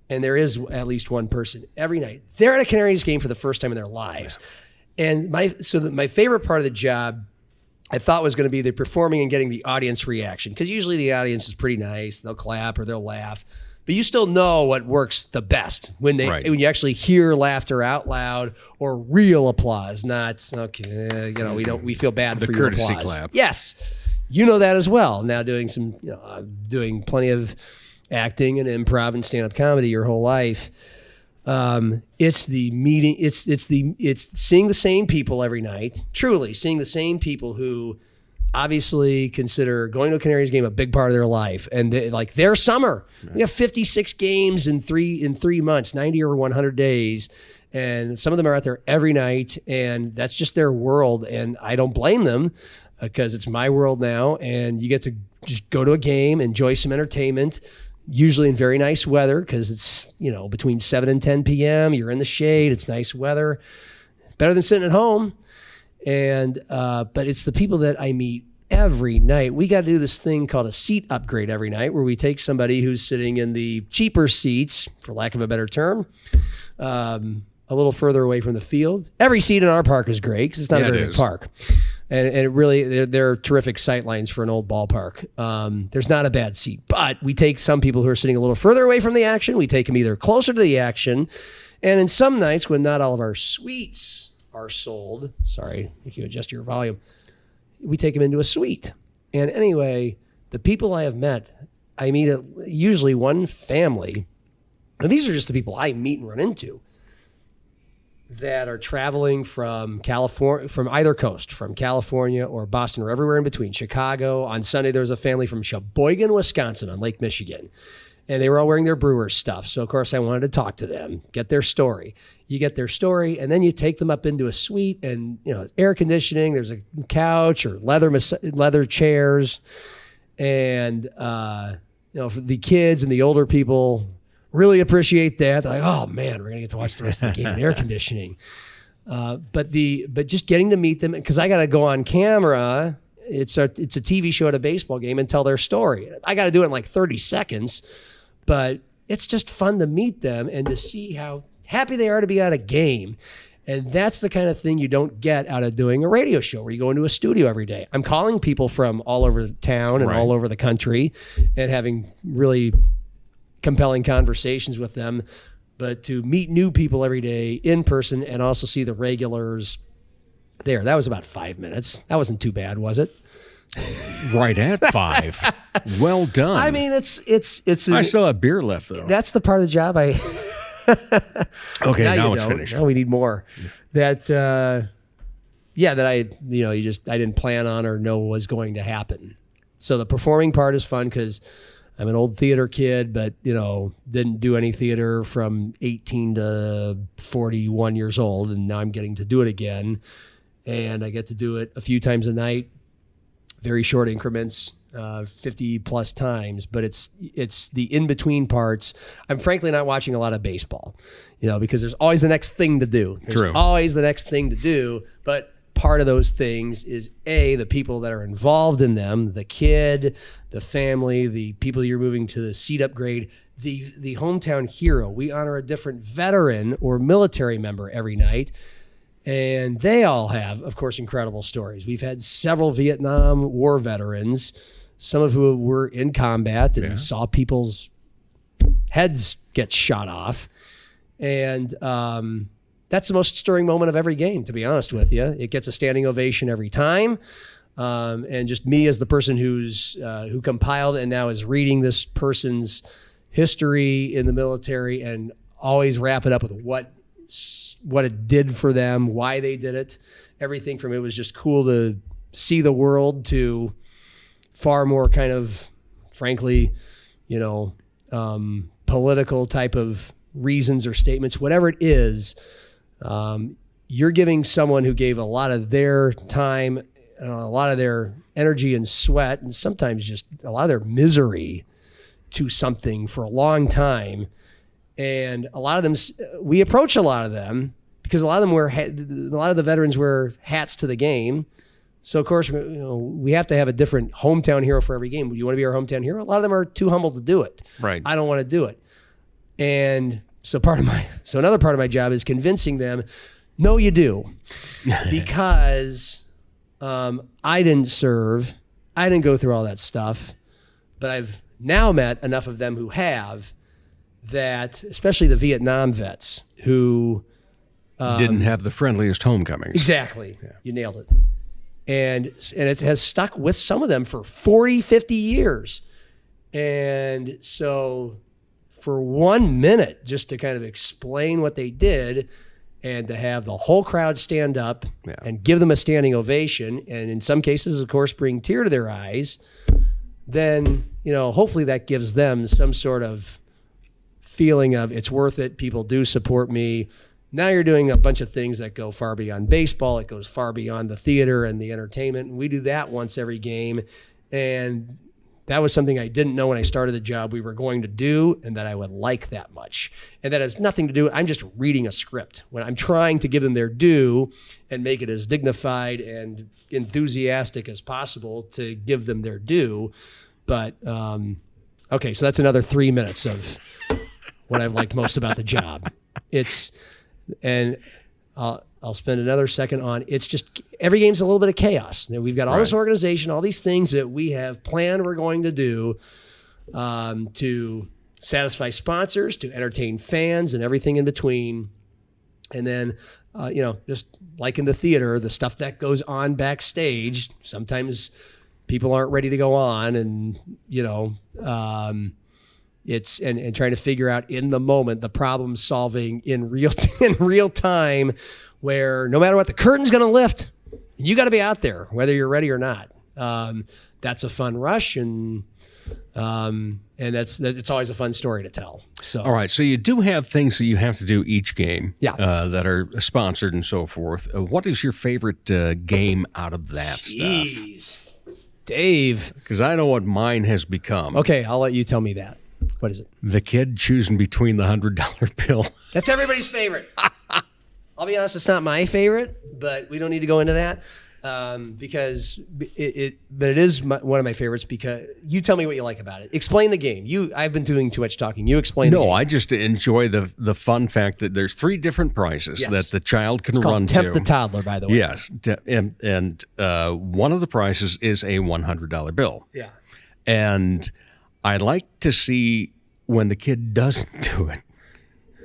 And there is at least one person every night. They're at a Canaries game for the first time in their lives. And my favorite part of the job, I thought, was going to be the performing and getting the audience reaction. Because usually the audience is pretty nice. They'll clap or they'll laugh. But you still know what works the best when you actually hear laughter out loud or real applause, not, okay, we feel bad for your applause. The courtesy clap. Yes. You know that as well. Now doing doing plenty of acting and improv and stand-up comedy your whole life. It's the meeting. It's seeing the same people every night. Truly seeing the same people who obviously consider going to a Canaries game a big part of their life, and their summer. We have 56 games in 3 months, 90 or 100 days, and some of them are out there every night, and that's just their world. And I don't blame them, because it's my world now, and you get to just go to a game, enjoy some entertainment. Usually in very nice weather, because it's between 7 and 10 p.m. You're in the shade. It's nice weather, better than sitting at home. And but it's the people that I meet every night. We got to do this thing called a seat upgrade every night, where we take somebody who's sitting in the cheaper seats, for lack of a better term, a little further away from the field. Every seat in our park is great because it's not a very big park. And it really, they're terrific sight lines for an old ballpark. There's not a bad seat, but we take some people who are sitting a little further away from the action. We take them either closer to the action, and in some nights when not all of our suites are sold, sorry, if you adjust your volume, we take them into a suite. And anyway, the people I have met, I meet usually one family, and these are just the people I meet and run into, that are traveling from California, from either coast, from California or Boston or everywhere in between. Chicago. On Sunday, there was a family from Sheboygan, Wisconsin on Lake Michigan. And they were all wearing their Brewers stuff. So, of course, I wanted to talk to them, get their story. You get their story, and then you take them up into a suite, and, air conditioning. There's a couch or leather chairs. And, for the kids and the older people really appreciate that. They're like, oh, man, we're going to get to watch the rest of the game in air conditioning. But just getting to meet them, because I got to go on camera. It's a TV show at a baseball game and tell their story. I got to do it in like 30 seconds, but it's just fun to meet them and to see how happy they are to be at a game. And that's the kind of thing you don't get out of doing a radio show where you go into a studio every day. I'm calling people from all over the town and all over the country and having really compelling conversations with them. But to meet new people every day in person and also see the regulars there, that was about 5 minutes. That wasn't too bad, was it? Right at 5. Well done. I mean, it's. I still have beer left, though. That's the part of the job I. Okay, now it's finished. Now we need more. That that I didn't plan on or know was going to happen. So the performing part is fun because I'm an old theater kid, but didn't do any theater from 18 to 41 years old, and now I'm getting to do it again, and I get to do it a few times a night, very short increments. 50 plus times, but it's the in-between parts. I'm frankly not watching a lot of baseball, because there's always the next thing to do. There's always the next thing to do, but part of those things is the people that are involved in them, the kid, the family, the people you're moving to the seat upgrade, the hometown hero. We honor a different veteran or military member every night. And they all have, of course, incredible stories. We've had several Vietnam War veterans, some of who were in combat and saw people's heads get shot off. And that's the most stirring moment of every game, to be honest with you. It gets a standing ovation every time. And just me as the person who compiled and now is reading this person's history in the military and always wrap it up with what it did for them, why they did it. Everything from it was just cool to see the world to far more kind of, frankly, political type of reasons or statements, whatever it is. You're giving someone who gave a lot of their time, a lot of their energy and sweat, and sometimes just a lot of their misery to something for a long time. And a lot of them, we approach a lot of them because a lot of the veterans wear hats to the game. So of course, we have to have a different hometown hero for every game. You want to be our hometown hero? A lot of them are too humble to do it. Right. I don't want to do it. And so another part of my job is convincing them, no, you do, because I didn't serve, I didn't go through all that stuff, but I've now met enough of them who have. That, especially the Vietnam vets who didn't have the friendliest homecomings. Exactly. Yeah. You nailed it. And it has stuck with some of them for 40, 50 years. And so for 1 minute, just to kind of explain what they did and to have the whole crowd stand up and give them a standing ovation, and in some cases, of course, bring tear to their eyes, then, hopefully that gives them some sort of feeling of it's worth it. People do support me. Now you're doing a bunch of things that go far beyond baseball. It goes far beyond the theater and the entertainment. And we do that once every game. And that was something I didn't know when I started the job we were going to do and that I would like that much. And that has nothing to do, I'm just reading a script. When I'm trying to give them their due and make it as dignified and enthusiastic as possible to give them their due. But, okay, so that's another 3 minutes of what I've liked most about the job. I'll spend another second on, it's just, every game's a little bit of chaos. We've got all this organization, all these things that we have planned we're going to do to satisfy sponsors, to entertain fans and everything in between. And then, just like in the theater, the stuff that goes on backstage, sometimes people aren't ready to go on and, it's and trying to figure out in the moment the problem solving in real time, where no matter what, the curtain's going to lift. You got to be out there whether you're ready or not. That's a fun rush, and it's always a fun story to tell. So all right, so you do have things that you have to do each game, that are sponsored and so forth. What is your favorite game out of that stuff, Dave? Because I know what mine has become. Okay, I'll let you tell me that. What is it? The kid choosing between the $100 bill. That's everybody's favorite. I'll be honest, it's not my favorite, but we don't need to go into that because but it is one of my favorites. Because you tell me what you like about it. Explain the game. I've been doing too much talking. You explain. No, the game. I just enjoy the fun fact that there's 3 different prices that the child can it's called run Tempt to. the Toddler, by the way. Yes, and one of the prizes is a $100 bill. Yeah. And I like to see when the kid doesn't do it,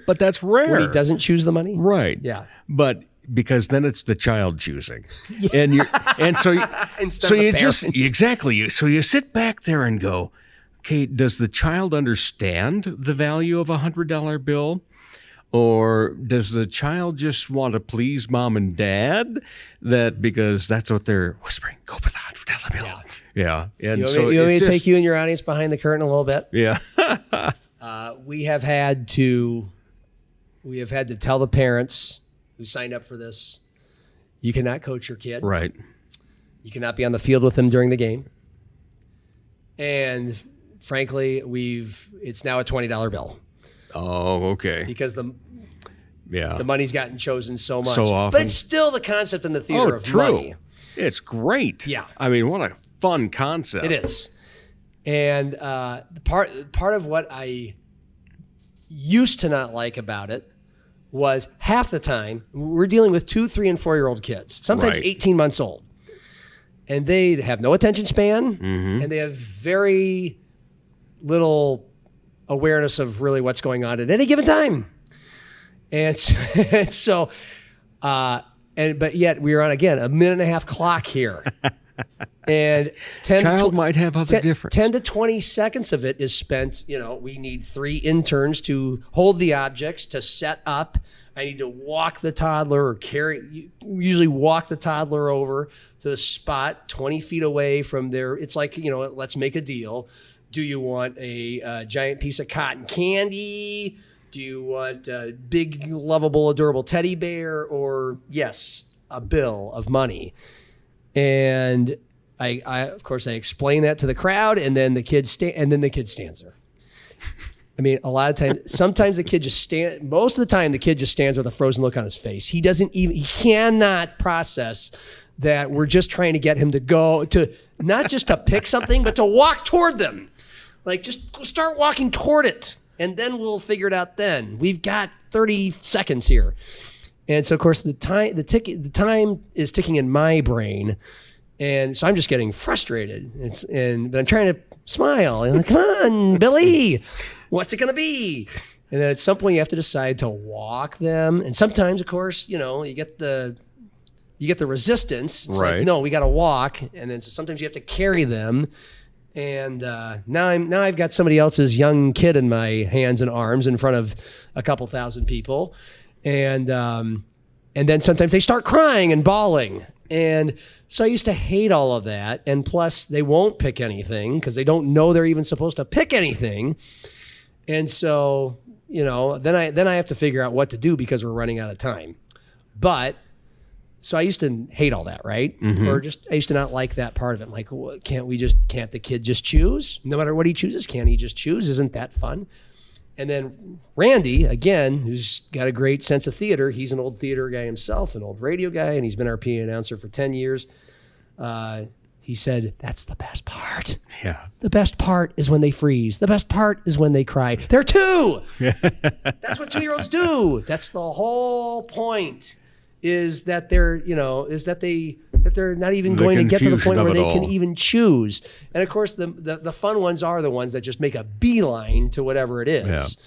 but that's rare. When he doesn't choose the money, right? Yeah, but because then it's the child choosing, and so you just exactly. So you sit back there and go, okay, does the child understand the value of $100 bill? Or does the child just want to please mom and dad? That because that's what they're whispering. Go for the $100 bill. Yeah. And you so want me to take you and your audience behind the curtain a little bit? Yeah. We have had to tell the parents who signed up for this, you cannot coach your kid. Right. You cannot be on the field with them during the game. And frankly, it's now a $20 bill. Oh, okay. Because the money's gotten chosen so much. So often. But it's still the concept in the theater of money. It's great. Yeah. I mean, what a fun concept. It is. And part of what I used to not like about it was half the time we're dealing with 2, 3, and 4-year-old kids, sometimes 18 months old. And they have no attention span, and they have very little awareness of really what's going on at any given time. And so, but yet we are on, again, a 1.5-minute clock here. And might have other difference. 10 to 20 seconds of it is spent, we need 3 interns to hold the objects, to set up. I need to walk the toddler or usually walk the toddler over to the spot 20 feet away from there. It's like, let's make a deal. Do you want a giant piece of cotton candy? Do you want a big, lovable, adorable teddy bear? Or, yes, a bill of money? And I of course, I explain that to the crowd, and then the kid stands there. I mean, a lot of times, sometimes the kid most of the time, the kid just stands with a frozen look on his face. He cannot process that we're just trying to get him to go to, not just to pick something, but to walk toward them. Like, just start walking toward it, and then we'll figure it out then. We've got 30 seconds here. And so, of course, the time is ticking in my brain. And so I'm just getting frustrated. But I'm trying to smile. And I'm like, come on, Billy, what's it going to be? And then at some point you have to decide to walk them. And sometimes, of course, you get the resistance. It's right. Like, no, we got to walk. And then so sometimes you have to carry them. And now I've got somebody else's young kid in my hands and arms in front of a couple thousand people. And then sometimes they start crying and bawling. And so I used to hate all of that. And plus, they won't pick anything because they don't know they're even supposed to pick anything. And so, then I have to figure out what to do because we're running out of time. But so I used to hate all that, right? Mm-hmm. Or I used to not like that part of it. I'm like, well, can't the kid just choose? No matter what he chooses, can't he just choose? Isn't that fun? And then Randy, again, who's got a great sense of theater. He's an old theater guy himself, an old radio guy, and he's been our PA announcer for 10 years. He said, that's the best part. Yeah. The best part is when they freeze. The best part is when they cry. They're 2. That's what 2-year-olds do. That's the whole point, is that they're not even going to get to the point where they can even choose. And of course, the fun ones are the ones that just make a beeline to whatever it is.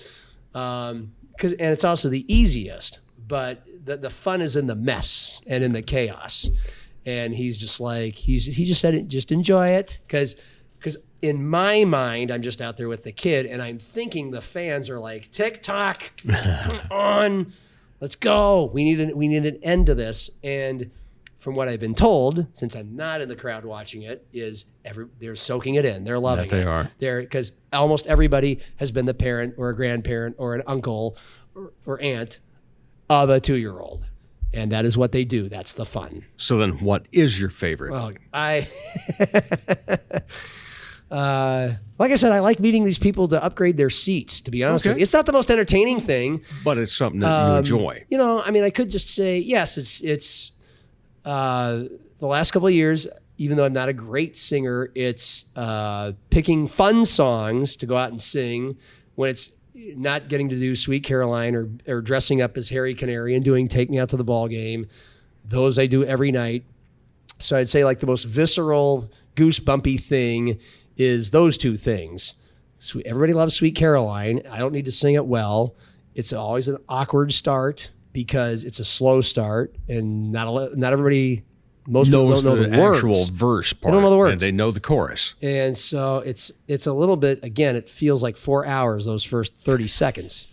Yeah. And it's also the easiest, but the fun is in the mess and in the chaos. And he's just like, he just said, just enjoy it. Because in my mind, I'm just out there with the kid and I'm thinking the fans are like, tick-tock, come on, let's go. We need an end to this. And from what I've been told, since I'm not in the crowd watching it, is they're soaking it in. They're loving it. They are. Because almost everybody has been the parent or a grandparent or an uncle or aunt of a 2-year-old. And that is what they do. That's the fun. So then what is your favorite? Well, Like I said, I like meeting these people to upgrade their seats, to be honest with you. It's not the most entertaining thing. But it's something that you enjoy. You know, I mean, I could just say, yes, it's the last couple of years, even though I'm not a great singer, it's picking fun songs to go out and sing when it's not getting to do Sweet Caroline or dressing up as Harry Canary and doing Take Me Out to the Ball Game. Those I do every night. So I'd say like the most visceral, goosebumpy thing is those two things. Everybody loves Sweet Caroline. I don't need to sing it well. It's always an awkward start because it's a slow start, and not everybody, most people don't know the words. Actual verse part. They don't know the words. And they know the chorus. And so it's a little bit, again, it feels like 4 hours, those first 30 seconds.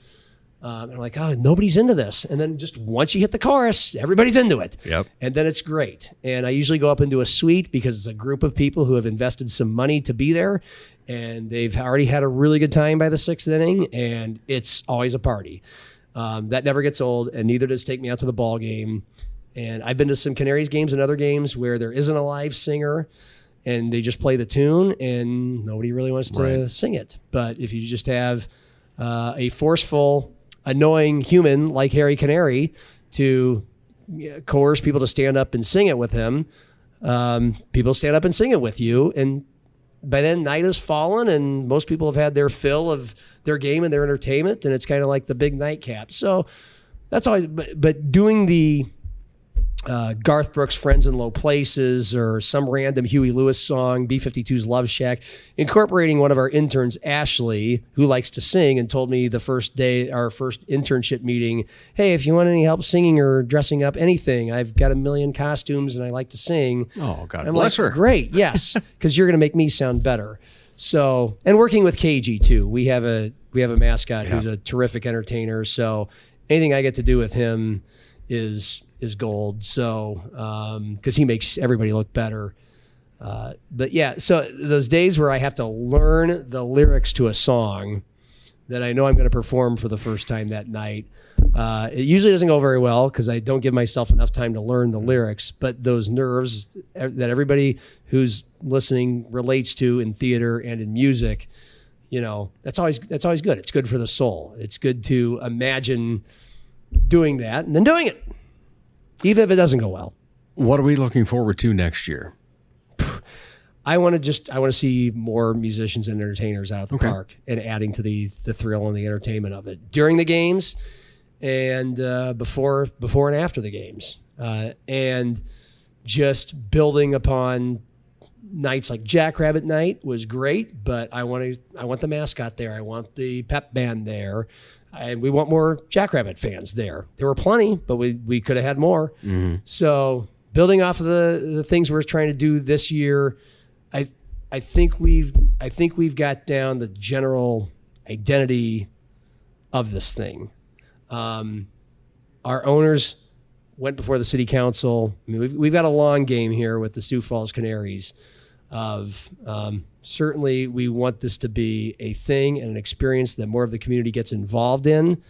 And I'm like, oh, nobody's into this. And then just once you hit the chorus, everybody's into it. Yep. And then it's great. And I usually go up and do a suite because it's a group of people who have invested some money to be there. And they've already had a really good time by the 6th inning. And it's always a party. That never gets old. And neither does Take Me Out to the Ball Game. And I've been to some Canaries games and other games where there isn't a live singer and they just play the tune and nobody really wants to sing it. But if you just have a forceful, annoying human like Harry Canary to coerce people to stand up and sing it with him, people stand up and sing it with you. And by then night has fallen and most people have had their fill of their game and their entertainment. And it's kind of like the big nightcap. So that's always, but doing the Garth Brooks' Friends in Low Places or some random Huey Lewis song, B-52's Love Shack, incorporating one of our interns, Ashley, who likes to sing and told me the first day, our first internship meeting, hey, if you want any help singing or dressing up anything, I've got a million costumes and I like to sing. Oh, God I'm bless like, her. Great, yes, because you're going to make me sound better. So, and working with KG too, we have a mascot who's a terrific entertainer. So anything I get to do with him is gold. So, because he makes everybody look better. But yeah, so those days where I have to learn the lyrics to a song that I know I'm going to perform for the first time that night, it usually doesn't go very well because I don't give myself enough time to learn the lyrics. But those nerves that everybody who's listening relates to in theater and in music, you know, that's always good. It's good for the soul. It's good to imagine doing that and then doing it, even if it doesn't go well. What are we looking forward to next year? I want to see more musicians and entertainers out at the park and adding to the thrill and the entertainment of it during the games and before and after the games, and just building upon nights like Jackrabbit Night was great, but I want the mascot there. I want the pep band there. And we want more Jackrabbit fans there. There were plenty, but we could have had more. Mm-hmm. So building off of the things we're trying to do this year, I think we've got down the general identity of this thing. Our owners went before the city council. I mean, we've got a long game here with the Sioux Falls Canaries. Of certainly we want this to be a thing and an experience that more of the community gets involved in,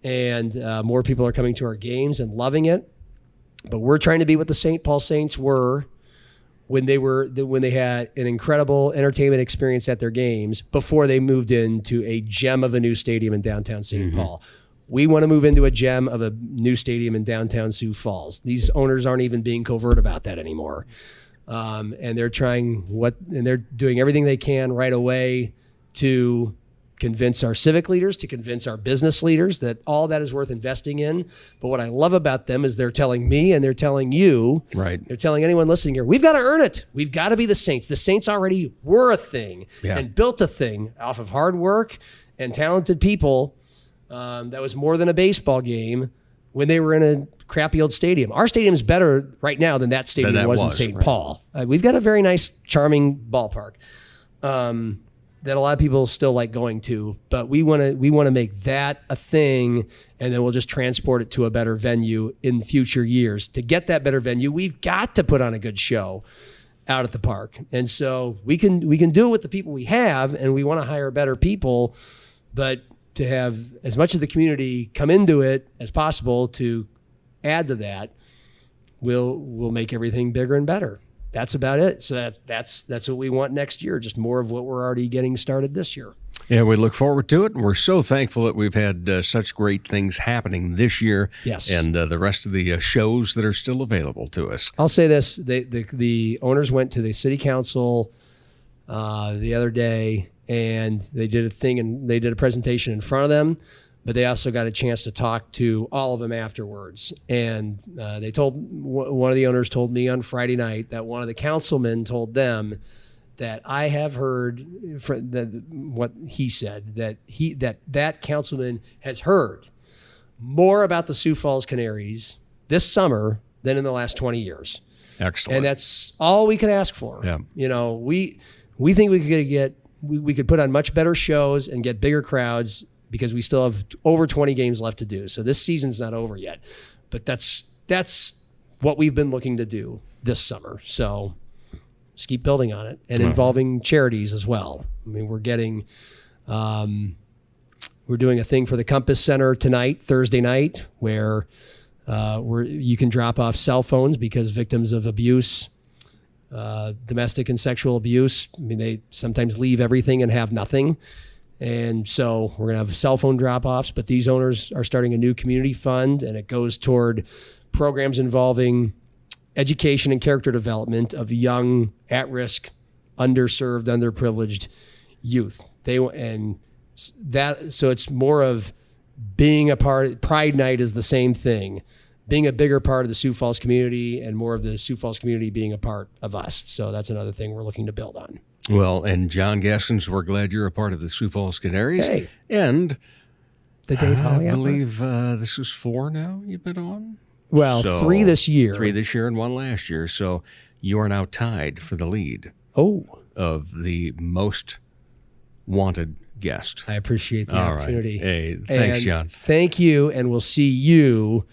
and more people are coming to our games and loving it. But we're trying to be what the St. Paul Saints were when they had an incredible entertainment experience at their games before they moved into a gem of a new stadium in downtown St. Paul. We want to move into a gem of a new stadium in downtown Sioux Falls. These owners aren't even being covert about that anymore. And they're they're doing everything they can right away to convince our civic leaders, to convince our business leaders that all that is worth investing in. But what I love about them is they're telling me and they're telling you, right? They're telling anyone listening here, we've got to earn it. We've got to be the Saints. The Saints already were a thing and built a thing off of hard work and talented people. That was more than a baseball game when they were in a crappy old stadium. Our stadium's better right now than that stadium was in St. Paul. We've got a very nice, charming ballpark that a lot of people still like going to, but we want to make that a thing, and then we'll just transport it to a better venue in future years. To get that better venue, we've got to put on a good show out at the park. And so we can do it with the people we have, and we want to hire better people, but to have as much of the community come into it as possible to add to that will make everything bigger and better. that's about it. So that's what we want next year, just more of what we're already getting started this year. Yeah, we look forward to it, and we're so thankful that we've had such great things happening this year. Yes. And the rest of the shows that are still available to us. I'll say this: the owners went to the city council the other day, and they did a presentation in front of them, but they also got a chance to talk to all of them afterwards. And one of the owners told me on Friday night that one of the councilmen told them that I have heard what he said, that councilman has heard more about the Sioux Falls Canaries this summer than in the last 20 years. Excellent. And that's all we could ask for. Yeah. We think we could put on much better shows and get bigger crowds because we still have over 20 games left to do. So this season's not over yet, but that's what we've been looking to do this summer. So just keep building on it and involving charities as well. I mean, we're doing a thing for the Compass Center tonight, Thursday night, where you can drop off cell phones because victims of abuse, domestic and sexual abuse, I mean, they sometimes leave everything and have nothing. And so we're going to have cell phone drop-offs, but these owners are starting a new community fund, and it goes toward programs involving education and character development of young, at-risk, underserved, underprivileged youth. So it's more of being a part. Pride Night is the same thing, being a bigger part of the Sioux Falls community, and more of the Sioux Falls community being a part of us. So that's another thing we're looking to build on. Well, and John Gaskins, we're glad you're a part of the Sioux Falls Canaries. Hey. And the Dave Holly I believe this is 4 now you've been on? Well, 3 this year. 3 this year and 1 last year. So you are now tied for the lead of the most wanted guest. I appreciate the All opportunity. Right. Hey, thanks, John. Thank you, and we'll see you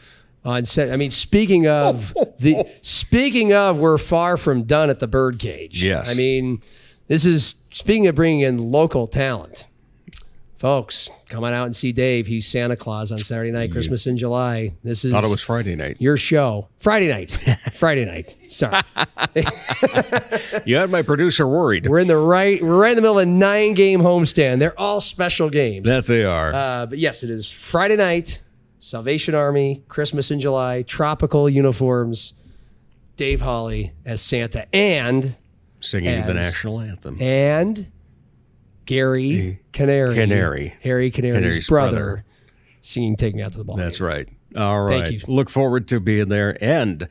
on set. I mean, speaking of, we're far from done at the Birdcage. Yes. I mean, this is, speaking of bringing in local talent. Folks, come on out and see Dave. He's Santa Claus on Saturday night, Christmas in July. This is Thought it was Friday night. Your show. Friday night. Friday night. Sorry. You had my producer worried. We're right in the middle of a 9-game homestand. They're all special games. That they are. But yes, it is Friday night, Salvation Army, Christmas in July, tropical uniforms, Dave Holly as Santa, and singing the national anthem. And Gary Canary. Harry Canary's brother, singing Take Me Out to the Ball That's Game. right. All right. Thank you. Look forward to being there. And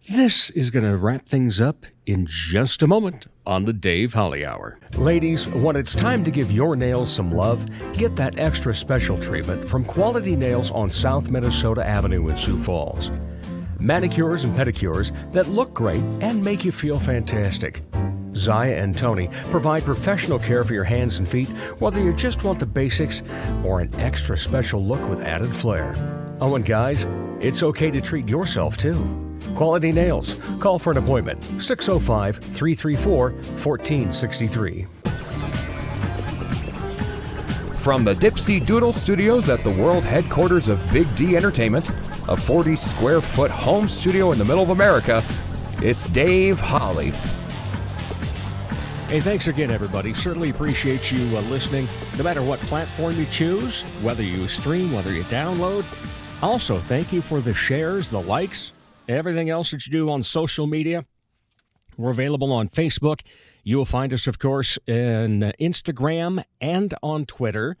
this is going to wrap things up in just a moment on the Dave Holly Hour. Ladies, when it's time to give your nails some love, get that extra special treatment from Quality Nails on South Minnesota Avenue in Sioux Falls. Manicures and pedicures that look great and make you feel fantastic. Zaya and Tony provide professional care for your hands and feet, whether you just want the basics or an extra special look with added flair. Oh, and guys, it's okay to treat yourself too. Quality Nails. Call for an appointment. 605-334-1463. From the Dipsy Doodle Studios at the world headquarters of Big D Entertainment, a 40-square-foot home studio in the middle of America, it's Dave Holly. Hey, thanks again, everybody. Certainly appreciate you listening, no matter what platform you choose, whether you stream, whether you download. Also, thank you for the shares, the likes, everything else that you do on social media. We're available on Facebook. You will find us, of course, in Instagram and on Twitter.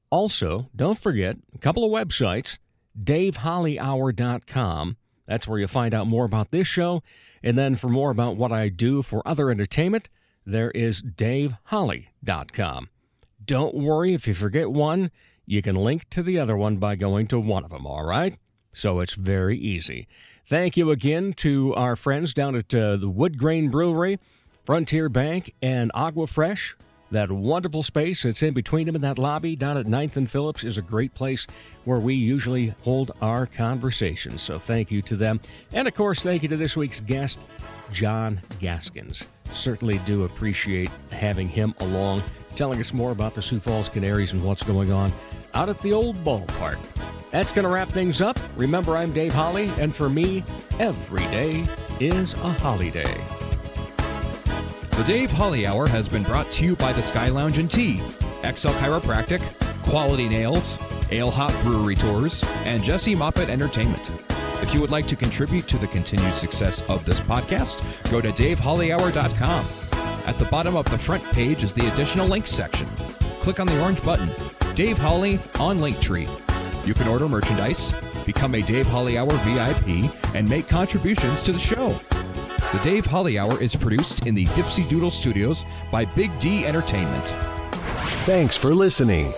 Also, don't forget, a couple of websites, DaveHollyHour.com. That's where you'll find out more about this show. And then for more about what I do for other entertainment, there is DaveHolly.com. Don't worry if you forget one. You can link to the other one by going to one of them, all right? So it's very easy. Thank you again to our friends down at the Wood Grain Brewery, Frontier Bank, and Agua Fresh. That wonderful space that's in between them in that lobby down at 9th and Phillips is a great place where we usually hold our conversations. So thank you to them. And, of course, thank you to this week's guest, John Gaskins. Certainly do appreciate having him along, telling us more about the Sioux Falls Canaries and what's going on out at the old ballpark. That's going to wrap things up. Remember, I'm Dave Holly, and for me, every day is a holiday. The Dave Holly Hour has been brought to you by the Sky Lounge and Tea, XL Chiropractic, Quality Nails, Ale Hop Brewery Tours, and Jesse Moppet Entertainment. If you would like to contribute to the continued success of this podcast, go to davehollyhour.com. At the bottom of the front page is the additional links section. Click on the orange button, Dave Holly on Linktree. You can order merchandise, become a Dave Holly Hour VIP, and make contributions to the show. The Dave Holly Hour is produced in the Dipsy Doodle Studios by Big D Entertainment. Thanks for listening.